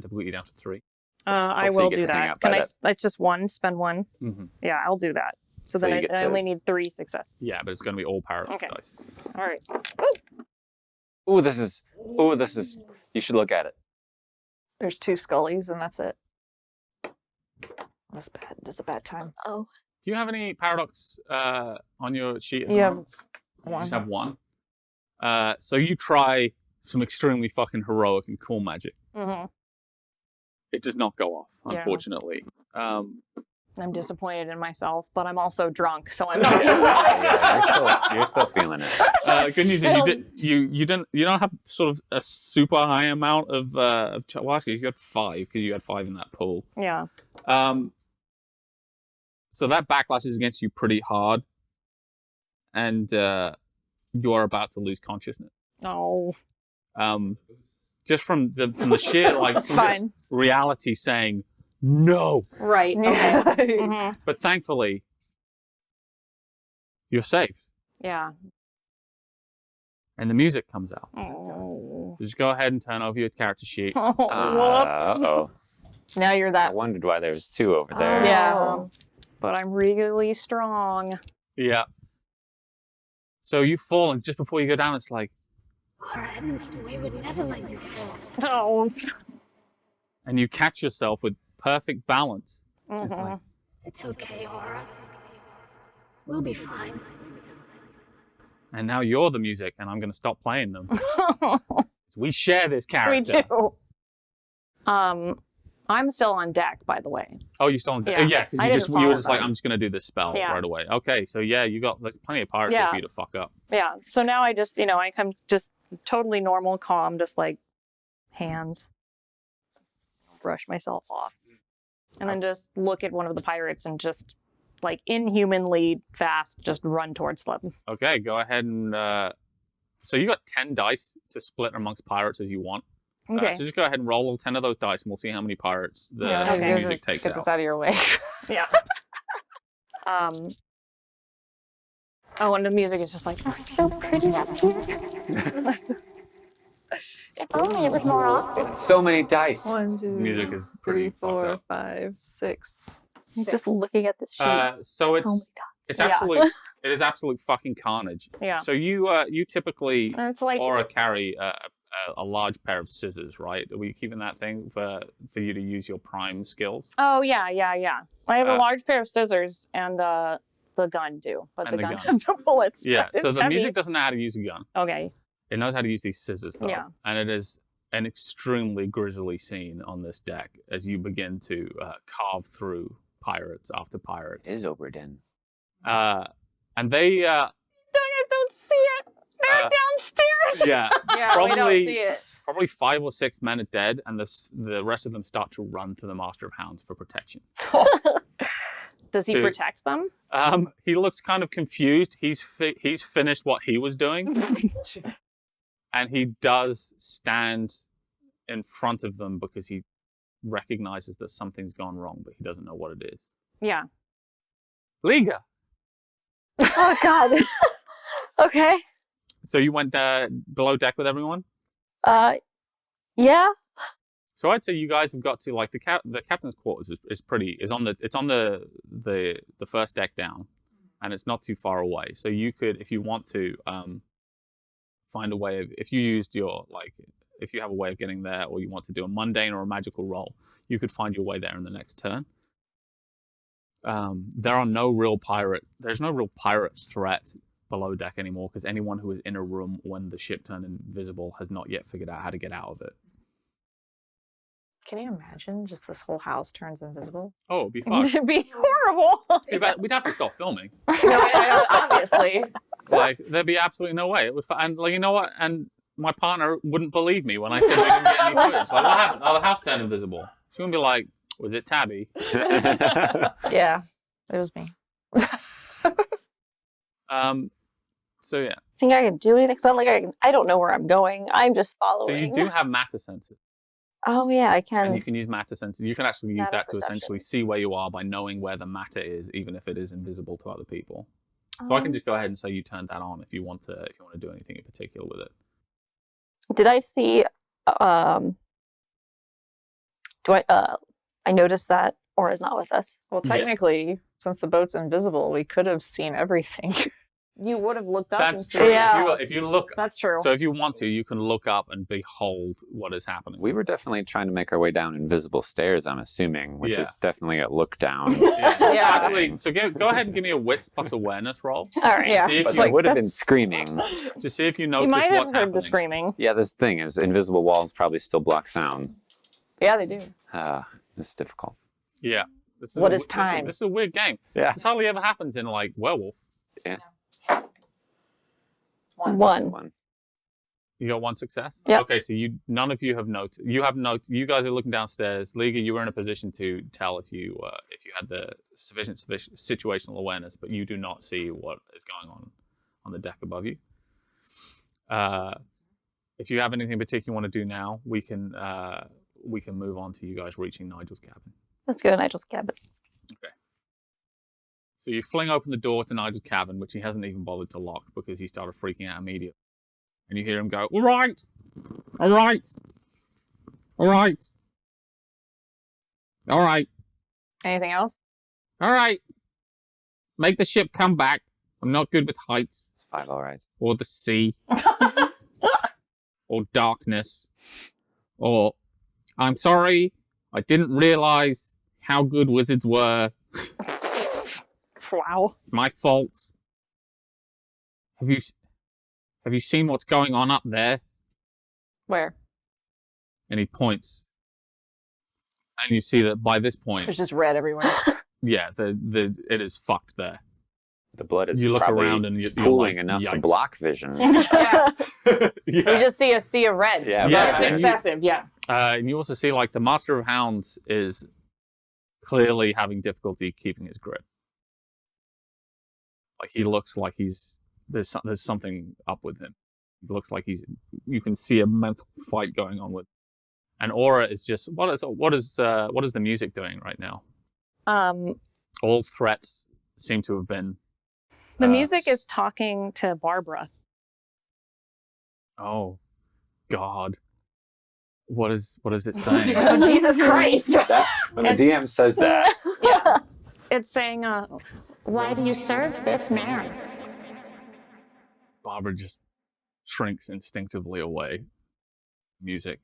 difficulty down to 3. I Hopefully will you get do the hang that. out by Can I? that. It's just 1. Spend 1. Mm-hmm. Yeah, I'll do that. So So then you get I to- only need 3 successes. Yeah, but it's going to be all paradox Okay. dice. All right. Ooh, this is. You should look at it. There's 2 Scullies and that's it. That's bad. That's a bad time. Oh, Do you have any paradox on your sheet? at the You have moment? You one. just have 1. So you try some extremely fucking heroic and cool magic. Mm-hmm. It does not go off, Yeah. unfortunately. I'm disappointed in myself, but I'm also drunk, so I'm Yeah, not surprised. yeah, you're still feeling it. Good news is you don't have sort of a super high amount of well, actually you had 5 because you had 5 in that pool. Yeah. So that backlashes against you pretty hard, and you are about to lose consciousness. No. Just from the sheer like That's from just fine. reality saying no. Right. Okay. Yeah. Mm-hmm. But thankfully, you're safe, Yeah. and the music comes out. Oh. So just go ahead and turn over your character sheet. Whoops. Uh-oh. Now you're I that. wondered why there was 2 over there. Yeah. But I'm really strong. Yeah. So you fall, and just before you go down, it's like, Our Edmonds, we would never let you fall. Oh. and you catch yourself with perfect balance. It's like, It's okay, Aura. We'll be fine. and now you're the music, and I'm going to stop playing them. We share this We character. do. I'm still on deck, by the way. Oh, you still on deck? Yeah. Yeah, because I you didn't were follow just like, them. I'm just going to do this spell Yeah. right away. Okay, so yeah, there's plenty of pirates here Yeah. for you to fuck up. Yeah. So now I just, I come just totally normal, calm, just like hands, brush myself off, and then just look at one of the pirates and just like inhumanly fast, just run towards them. Okay, go ahead and so you got 10 dice to split amongst pirates as you want. Okay. So just go ahead and roll 10 of those dice, and we'll see how many pirates the Okay. music takes Get out. this out of your way. Yeah. Oh, and the music is just like, Oh, it's so pretty up here. If only it was more obvious. So many dice. 1, 2, Music is pretty 3, 4, fucked up. 5, 6. I'm just looking at this sheet. So Oh my it's Yeah. it is absolute fucking carnage. Yeah. So you typically it's like, Aura carry a large pair of scissors, right? Are we keeping that thing for you to use your prime skills? oh yeah. I have a Uh, large pair of scissors and the gun too, but And the the gun gun. has no bullets. Yeah. but So it's the heavy. music doesn't know how to use a gun. Okay. It knows how to use these scissors, though. Yeah. And it is an extremely grisly scene on this deck as you begin to carve through pirates after pirates. It is Oberdin. And they, I don't see it. They're downstairs. yeah, Yeah, we don't Probably- see it. probably 5 or 6 men are dead, and the rest of them start to run to the Master of Hounds for protection. Does he To- protect them? He looks kind of confused. He's finished what he was doing, and he does stand in front of them because he recognizes that something's gone wrong, but he doesn't know what it is. Yeah. Liga! Oh God. Okay. So you went below deck with everyone? Yeah. So I'd say you guys have got to like the captain's quarters is on the first deck down, and it's not too far away. So you could, if you want to, find a way of, if you used your if you have a way of getting there, or you want to do a mundane or a magical roll, you could find your way there in the next turn. There's no real pirate threat below deck anymore, because anyone who was in a room when the ship turned invisible has not yet figured out how to get out of it. Can you imagine just this whole house turns invisible? Oh, it'd be fun. It'd be horrible. We'd have to stop filming. Obviously. Like, there'd be absolutely no way. It would, and like, you know what? And my partner wouldn't believe me when I said we didn't get any footage. Like, what happened? Oh, the house turned invisible. She wouldn't be like, was it Tabby? Yeah, it was me. So yeah. Think I can do anything? It's not like I don't know where I'm going. I'm just following. So you do have matter sensors, Oh yeah, I and can. you can use matter sensors. You can actually use Matter that to perception. essentially see where you are by knowing where the matter is, even if it is invisible to other people. So I can just go ahead and say you turned that on if you want to do anything in particular with it. Did I see? Do I noticed that Aura's not with us? Well, Yeah. technically, since the boat's invisible, we could have seen everything. You would have looked up. That's and true. seen- Yeah. If you look, That's true. so if you want to, you can look up and behold what is happening. We were definitely trying to make our way down invisible stairs, I'm assuming, which Yeah. is definitely a look down. Yeah. Yeah. Actually, so go ahead and give me a wits plus awareness roll All right. Yeah. See if But you- I would have been that's- screaming. to see if you you notice might have what's heard happening. the screaming. Yeah, this thing is invisible walls probably still block sound. Yeah, they do. This is difficult. Yeah. This What a- is time? This is a weird game. Yeah. This hardly ever happens in like Werewolf. Yeah. One. One. You got one success? Yep. Okay, so none of you have noted. You have noted. You guys are looking downstairs. Liga, you were in a position to tell if you had the sufficient situational awareness, but you do not see what is going on the deck above you. If you have anything in particular you want to do now, we can move on to you guys reaching Nigel's cabin. Let's go to Nigel's cabin. So you fling open the door to Nigel's cabin, which he hasn't even bothered to lock because he started freaking out immediately. And you hear him go, all right, all right, all right, all right, Anything else? all right. Make the ship come back. I'm not good with heights It's 5 all rights. or the sea or darkness or I'm sorry, I didn't realize how good wizards were. Wow. It's my fault. Have you seen what's going on up there? Where? And he points. And you see that by this point, There's just red everywhere. yeah, it is fucked there. The blood is You look probably around and you're pooling like, enough to yikes. block vision. Yeah. Yeah. We just see a sea of red. Yeah, Yeah. It's excessive, yeah. And you also see like the Master of Hounds is clearly having difficulty keeping his grip. Like he looks like there's something up with him. It looks like you can see a mental fight going on with. And Aura is just what is the music doing right now? All threats seem to have been. The music is talking to Barbara. Oh, God. What is it saying? Oh, Jesus Christ. When the DM says that, Yeah. It's saying, Why do you serve this man? Barbara just shrinks instinctively away. Music.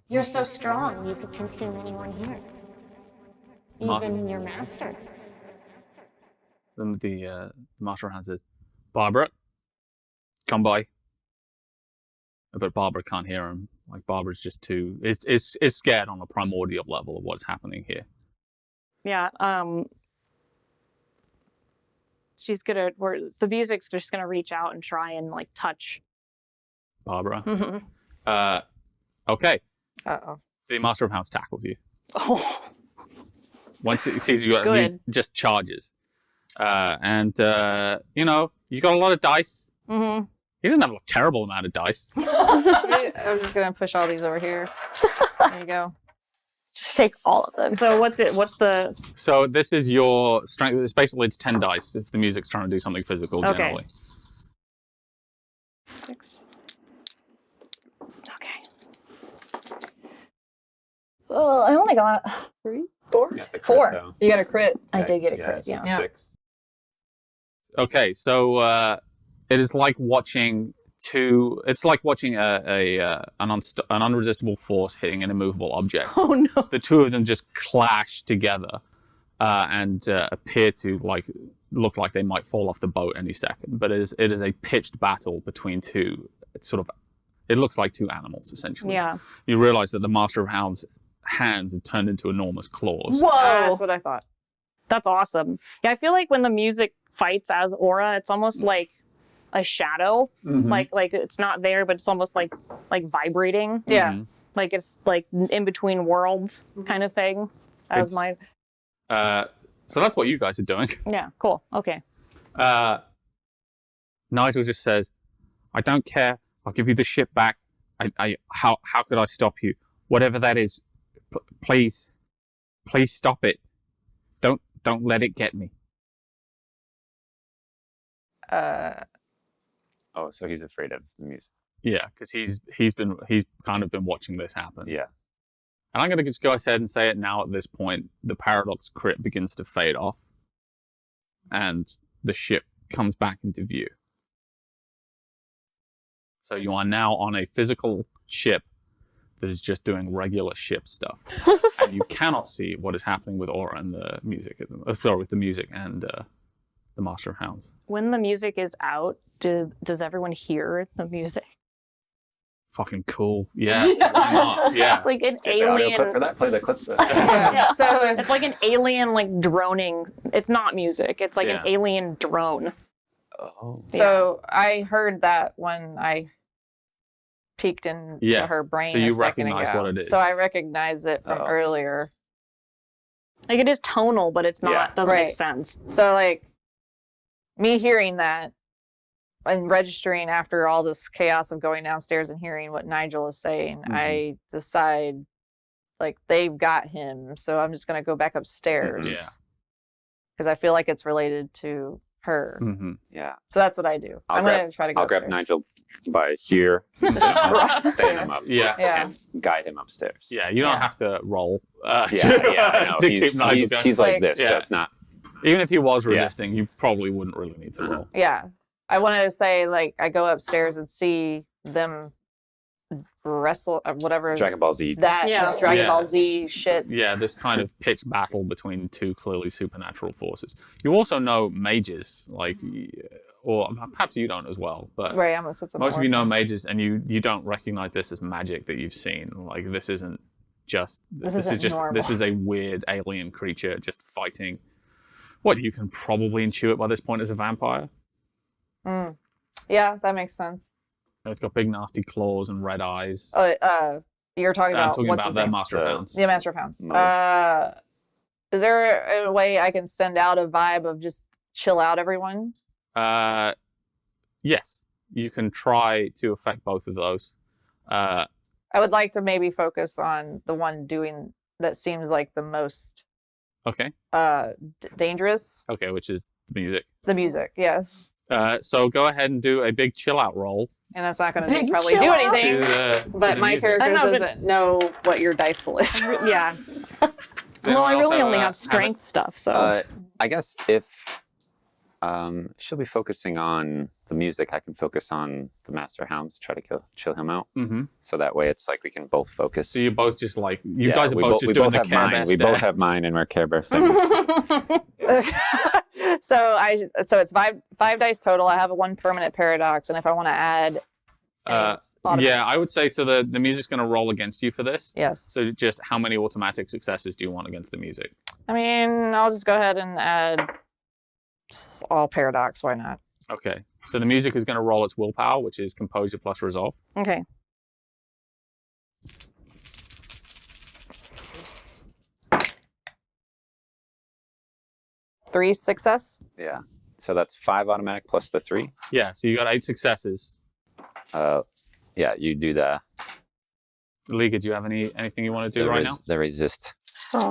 You're so strong, you could consume anyone here. Even your master. The Master Hand said, Barbara, come by. But Barbara can't hear him. Like Barbara's just is scared on a primordial level of what's happening here. yeah, the music's just gonna reach out and try and like touch. Barbara. Mhm. Okay. Uh-oh. The Master of Hounds tackles you. Oh, Once it sees you, he Good. just charges. And you got a lot of dice. mm-hmm. He doesn't have a terrible amount of dice. I'm just gonna push all these over here. There you go. Just take all of them. So what's the? So this is your strength. It's 10 dice if the music's trying to do something physical Okay. generally. 6. Okay. Well, I only got 3, 4. you have to crit, 4. though. You got a crit. I did get a Yeah, crit. so Yeah. it's Yeah. 6. Okay, so it is like watching it's like watching an unresistible force hitting an immovable object. Oh no. The two of them just clash together and appear to look like they might fall off the boat any second. But it is a pitched battle between two. It looks like two animals essentially. Yeah. You realize that the Master of Hounds' hands have turned into enormous claws. Whoa. That's what I thought. That's awesome. Yeah, I feel like when the music fights as Aura, it's almost like a shadow. Mhm. Like it's not there, but it's almost like vibrating. Yeah. Mhm. Like it's like in between worlds kind of thing. That was It's- my So that's what you guys are doing. yeah. Cool. Okay. Nigel just says, "I don't care. I'll give you the ship back. How could I stop you? Whatever that is, please stop it. Don't let it get me." Oh, so he's afraid of the music. Yeah, because he's kind of been watching this happen. Yeah. And I'm going to just go ahead and say it now at this point. The Paradox crit begins to fade off. And the ship comes back into view. So you are now on a physical ship that is just doing regular ship stuff. And you cannot see what is happening with Aura and the music. With the music and the Master of Hounds. When the music is out, does everyone hear the music? Fucking cool. Yeah. Why not? Yeah. It's like an Get the audio alien. clip for that. Play the clip. Yeah. So if, It's like an alien like droning. It's not music. It's like Yeah. an alien drone. Oh. so I heard that when I peeked into Yes. her brain. So you a second recognize ago. what it is. So I recognize it from Oh. earlier. Like it is tonal, but it's not. Yeah. Doesn't Right. make sense. So like me hearing that and registering after all this chaos of going downstairs and hearing what Nigel is saying, Mhm. I decide like they've got him. So I'm just gonna go back upstairs. Yeah. Because I feel like it's related to her. Mm-hmm. Yeah. So that's what I do. I'll I'm gonna try to go I'll grab upstairs. Nigel by here, stand him up, Yeah. Yeah. and guide him upstairs. Yeah, you don't Yeah. have to roll. Yeah. I know. to keep He's, Nigel he's, going. he's like Like- this, so Yeah. it's not. Even if he was Yeah. resisting, you probably wouldn't really need to roll. Yeah. I wanted to say like I go upstairs and see them wrestle or whatever Dragon Ball Z. that Yeah. Dragon Yeah. Ball Z shit. Yeah, this kind of pitched battle between two clearly supernatural forces. You also know mages, or perhaps you don't as well, but Right, I'm gonna sit some most of more. you know mages, and you don't recognize this as magic that you've seen. Like, this isn't just This isn't normal. this is a weird alien creature just fighting what you can probably intuit by this point as a vampire. Yeah, that makes sense. It's got big nasty claws and red eyes. You're talking about I'm talking what's about his the name? Master of Hounds. Yeah, Master of Hounds. Mo. Is there a way I can send out a vibe of just chill out, everyone? Yes, you can try to affect both of those. I would like to maybe focus on the one doing that seems like the most Okay. dangerous. Okay, which is the music. The music, yes. So go ahead and do a big chill out roll. And that's not going Big to probably do chill out. anything. To But the my music. character I know, but- doesn't know what your dice pool is. Yeah. Then Well, I also, really only have have strength stuff, so. I guess if she'll be focusing on the music, I can focus on the Master Hounds, try to chill him out. Mm-hmm. So that way it's like we can both focus. So you're both just like, you Yeah, guys are we both just doing both the have Care mine. Bear We stare. both have mine and we're Care Bear singing. So it's five dice total. I have a 1 permanent paradox, and if I want to add, it's automatic. Yeah, I would say so. The music's going to roll against you for this. Yes. So just how many automatic successes do you want against the music? I mean, I'll just go ahead and add all paradox. Why not? Okay. So the music is going to roll its willpower, which is composure plus resolve. Okay. Three success. Yeah. So that's 5 automatic plus the 3. Yeah. So you got 8 successes. Yeah, you do the Liga, do you have anything you want to do right now? the resist. That's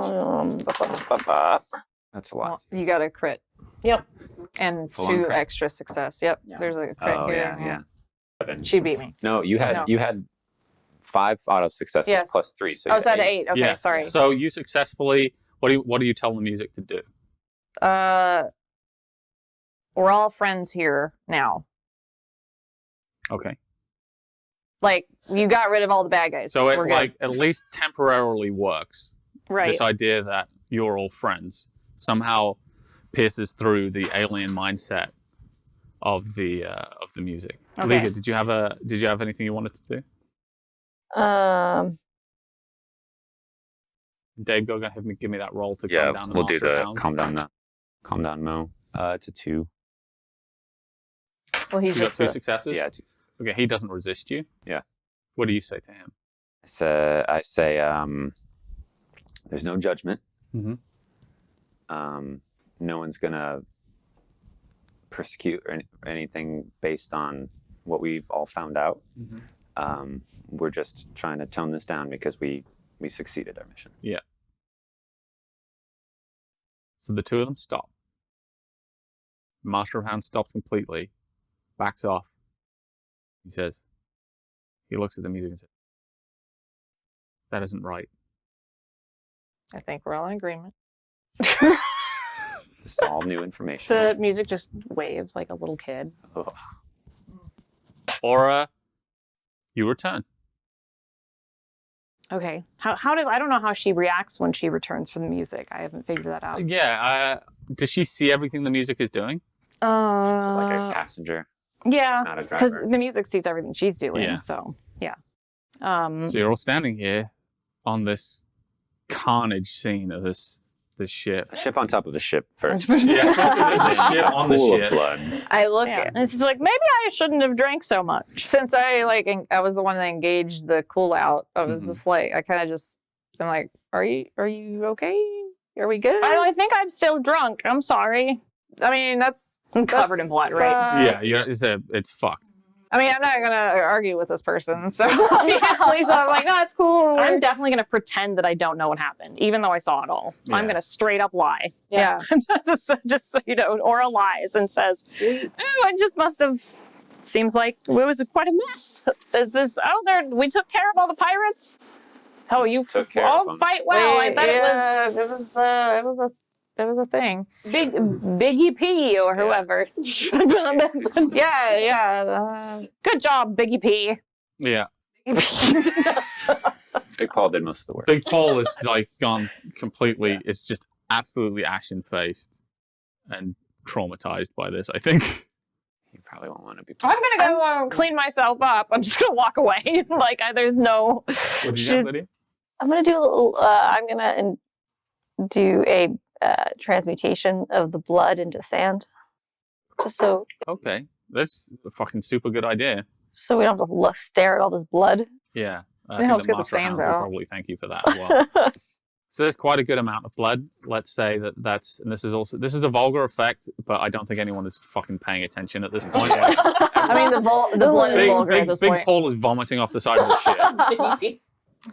a lot. Well, you got a crit. Yep. And Full on 2 crit. extra success. Yep. Yeah. There's a crit Oh here. yeah. She beat me. No, you had 5 auto successes Yes. plus 3. So Oh, you so I had had 8. 8. Okay, Yes. sorry. So you successfully. What do you tell the music to do? We're all friends here now. Okay. Like, you got rid of all the bad guys. So it We're good. like at least temporarily works. Right. This idea that you're all friends somehow pierces through the alien mindset of the music. Okay. Liga, did you have anything you wanted to do? Dave, go ahead and give me that roll to calm down the we'll do Master of the Hounds. calm down Mo. It's a 2. Well, he's You got just 2 a, successes? Yeah, 2. Okay, he doesn't resist you. Yeah. What do you say to him? So I say there's no judgment. Mhm. No one's gonna persecute or anything based on what we've all found out. We're just trying to tone this down because we succeeded our mission. Yeah. So the 2 of them stop. Master of Hounds stops completely, backs off. He looks at the music and says, "That isn't right." I think we're all in agreement. This is all new information. The music just waves like a little kid. Oh. Aura, you return. Okay. How does I don't know how she reacts when she returns from the music. I haven't figured that out. Yeah. Does she see everything the music is doing? So like a passenger, Yeah, not a because driver. the music sees everything she's doing. Yeah. So yeah. So you're all standing here on this carnage scene of this ship. A ship on top of a ship first. Yeah, there's a ship on the Pool ship. of blood. I look Yeah. at, And she's like, maybe I shouldn't have drank so much. since I was the one that engaged the cool out, I was just like, I kind of just been like, are you okay? Are we good? I think I'm still drunk. I'm sorry. I mean, I'm covered in blood, right? Yeah, it's fucked. I mean, I'm not gonna argue with this person, so obviously, so I'm like, no, it's cool. I'm definitely going to pretend that I don't know what happened, even though I saw it all. I'm Yeah. going to straight up lie. Yeah. just so you know, Aura lies and says, oh, I just must have, seems like it was quite a mess. We took care of all the pirates? Oh, you Took care all of them. fight well. I bet it was a thing. Biggie P or whoever. Yeah. Good job, Biggie P. Yeah. Big Paul did most of the work. Big Paul is like gone completely. It's just absolutely ashen faced and traumatized by this, I think. You probably won't want to be. I'm gonna go clean myself up. I'm just gonna walk away. Like there's no. What did you have, Lydia? I'm gonna do a little. I'm gonna do a transmutation of the blood into sand, just so Okay, that's a fucking super good idea. we don't have to stare at all this blood. Yeah. I It think helps the get the Master of stains Hounds will out. probably thank you for that as well. So there's quite a good amount of blood. Let's say that's, and this is a vulgar effect, but I don't think anyone is fucking paying attention at this point. I mean, the blood is vulgar at this Big point. Paul is vomiting off the side of the ship.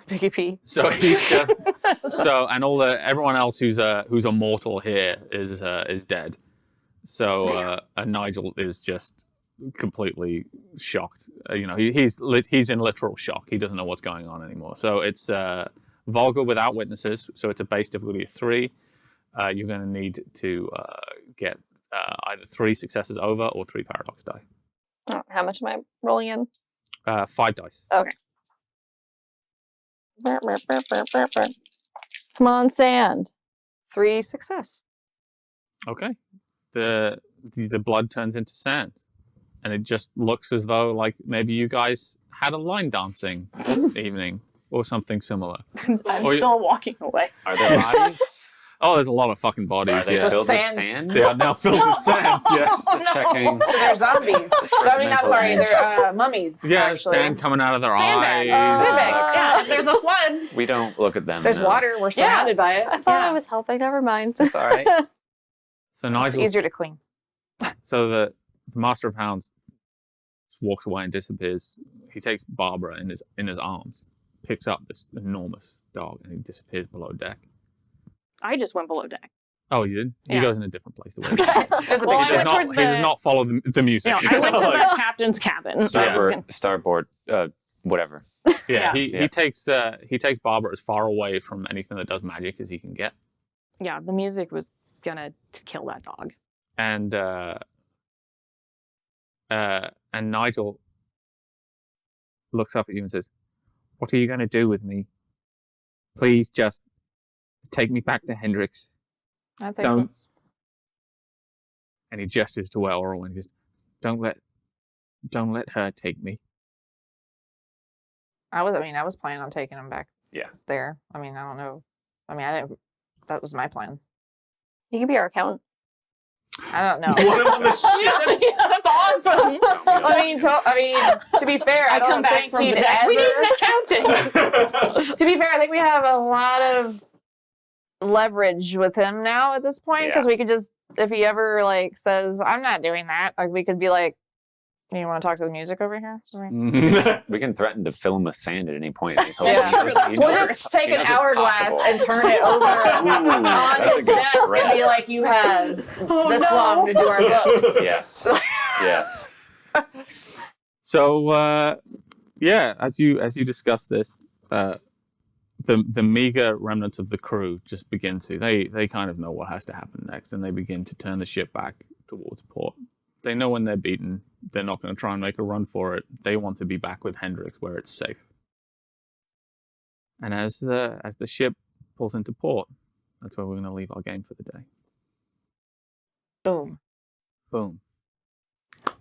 Biggie P. So he's just and everyone else who's a mortal here is dead. So and Nigel is just completely shocked. He's in literal shock. He doesn't know what's going on anymore. So it's vulgar without witnesses. So it's a base difficulty of 3. You're going to need to get either 3 successes over or 3 paradox die. Oh, how much am I rolling in? 5 dice. Okay. Come on, sand. 3 success. Okay. The blood turns into sand, and it just looks as though like maybe you guys had a line dancing evening or something similar. I'm Or you- still walking away. Are there bodies? Oh, there's a lot of fucking bodies. Are they Yeah. filled with Sand. sand? They are now filled with sand. Yes. Just checking. So they're zombies. I mean, I'm sorry, they're mummies. Yeah, actually. sand coming out of their Sandbags. eyes. Yeah, if there's a flood. We don't look at them. There's no. water. We're surrounded by it. I thought Yeah. I was helping. Never mind. It's all right. So It's Nigel. easier to clean. So the Master of Hounds just walks away and disappears. He takes Barbara in his arms, picks up this enormous dog, and he disappears below deck. I just went below deck. Oh, you did? He Yeah. goes in a different place to wait. There's a Well, big He I does went not. towards He does the- not follow the music. I went to the captain's cabin. Starboard, whatever. Yeah, Yeah. he takes Barbara as far away from anything that does magic as he can get, Yeah, the music was gonna kill that dog. and Nigel looks up at you and says, "What are you going to do with me? Please just take me back to Hendrix." I think Don't- that's- And he gestures to Oral and he goes, "Don't let her take me." I was planning on taking him back. Yeah. There. I mean, I don't know. I mean, I didn't. That was my plan. You can be our accountant. I don't know. What him on the ship? That's awesome. I mean, to be fair, I I don't come back think from the he'd deck. ever. We need an accountant. To be fair, I think we have a lot of leverage with him now at this point because Yeah. we could just, if he ever like says, "I'm not doing that," like we could be like, "You want to talk to the music over here?" We can threaten to fill him with sand at any point. And Yeah. he knows We'll it's- just take he an knows it's hourglass possible. and turn it over on that's a his good desk threat. and be like, "You have this no. long to do our books." Yes. Yes. So as you discuss this, the meager remnants of the crew just begin to they kind of know what has to happen next, and they begin to turn the ship back towards port. They know when they're beaten, they're not going to try and make a run for it. They want to be back with Hendrix where it's safe. And as the ship pulls into port, that's where we're going to leave our game for the day. Boom. Boom.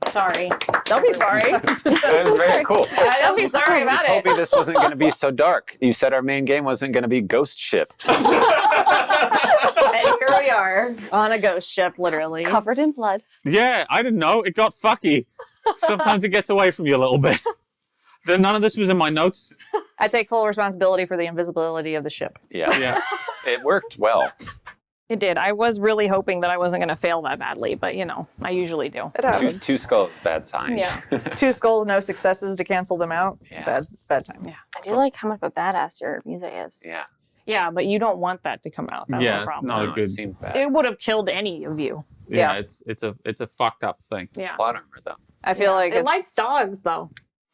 Sorry. Don't be sorry. It was very cool. Don't be sorry You about told it. me this wasn't going to be so dark. You said our main game wasn't going to be Ghost Ship. And here we are on a ghost ship, literally. Covered in blood. Yeah, I didn't know. It got fucky. Sometimes it gets away from you a little bit. None of this was in my notes. I take full responsibility for the invisibility of the ship. Yeah. Yeah. It worked well. It did. I was really hoping that I wasn't going to fail that badly, but I usually do. It happens. Two skulls, bad sign. Yeah. 2 skulls, no successes to cancel them out. Yeah. Bad time. Yeah. I do like how much of a badass your music is. Yeah. Yeah, but you don't want that to come out. That's Yeah, the it's problem. not a No, good. It seemed bad. It would have killed any of you. Yeah, Yeah. it's a fucked up thing. Yeah. Plot armor, though. I feel like It it's, likes dogs, though.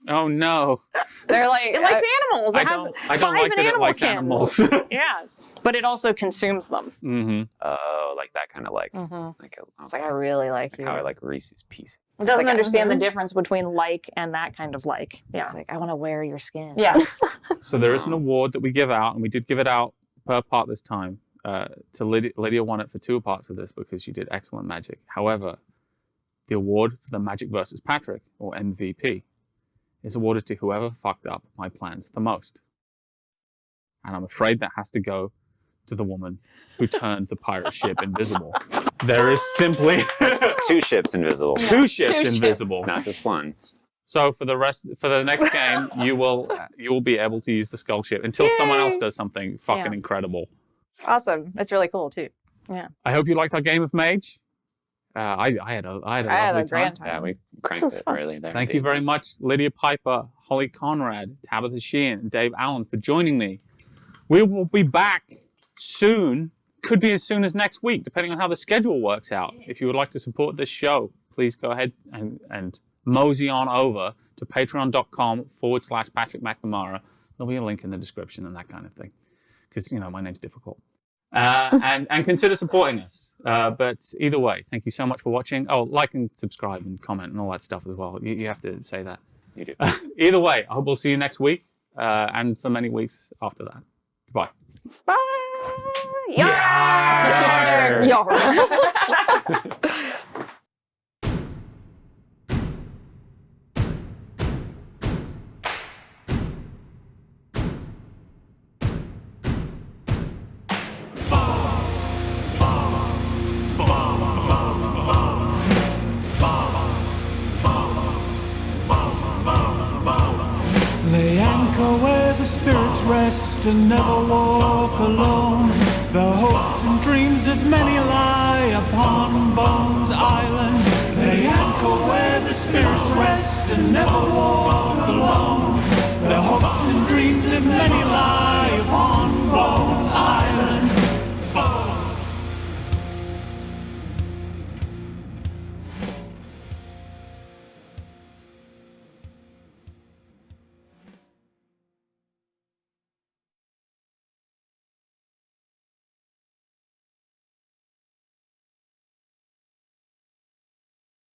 Oh no! they're like, It likes animals. It I has don't 5 like that it animal likes kins. animals. Yeah, but it also consumes them. Mm-hmm. Oh, like that kind of like. Mm-hmm. Like It's like, I really like you. how I like Reese's Pieces. It doesn't like, understand the difference between like and that kind of like. Yeah. It's like, I want to wear your skin. Yes. So there is an award that we give out, and we did give it out per part this time. To Lydia. Lydia won it for 2 parts of this because she did excellent magic. However, the award for the Magic versus Patrick, or MVP, is awarded to whoever fucked up my plans the most. And I'm afraid that has to go to the woman who turned the pirate ship invisible. There is simply 2 ships invisible. 2 ships invisible. Not just one. So for the next game, you will be able to use the skull ship until someone else does something fucking incredible. Awesome. It's really cool too. Yeah. I hope you liked our game of Mage. I had a lovely grand time. Yeah, we cranked it early there. Thank you very much, Lidija Piper, Holly Conrad, Tabitha Sheehan, and Dabe Alan for joining me. We will be back soon. Could be as soon as next week, depending on how the schedule works out. If you would like to support this show, please go ahead and mosey on over to patreon.com/Patrick McNamara. There'll be a link in the description and that kind of thing. Because, my name's difficult. And consider supporting us. But either way, thank you so much for watching. Oh, like and subscribe and comment and all that stuff as well. You have to say that. You do. Either way, I hope we'll see you next week and for many weeks after that. Goodbye. Bye. Yarr. Yarr. Lay anchor where the spirits rest and never walk alone. The hopes and dreams of many lie upon Bones Island. Lay anchor where the spirits rest and never walk alone. The hopes and dreams of many lie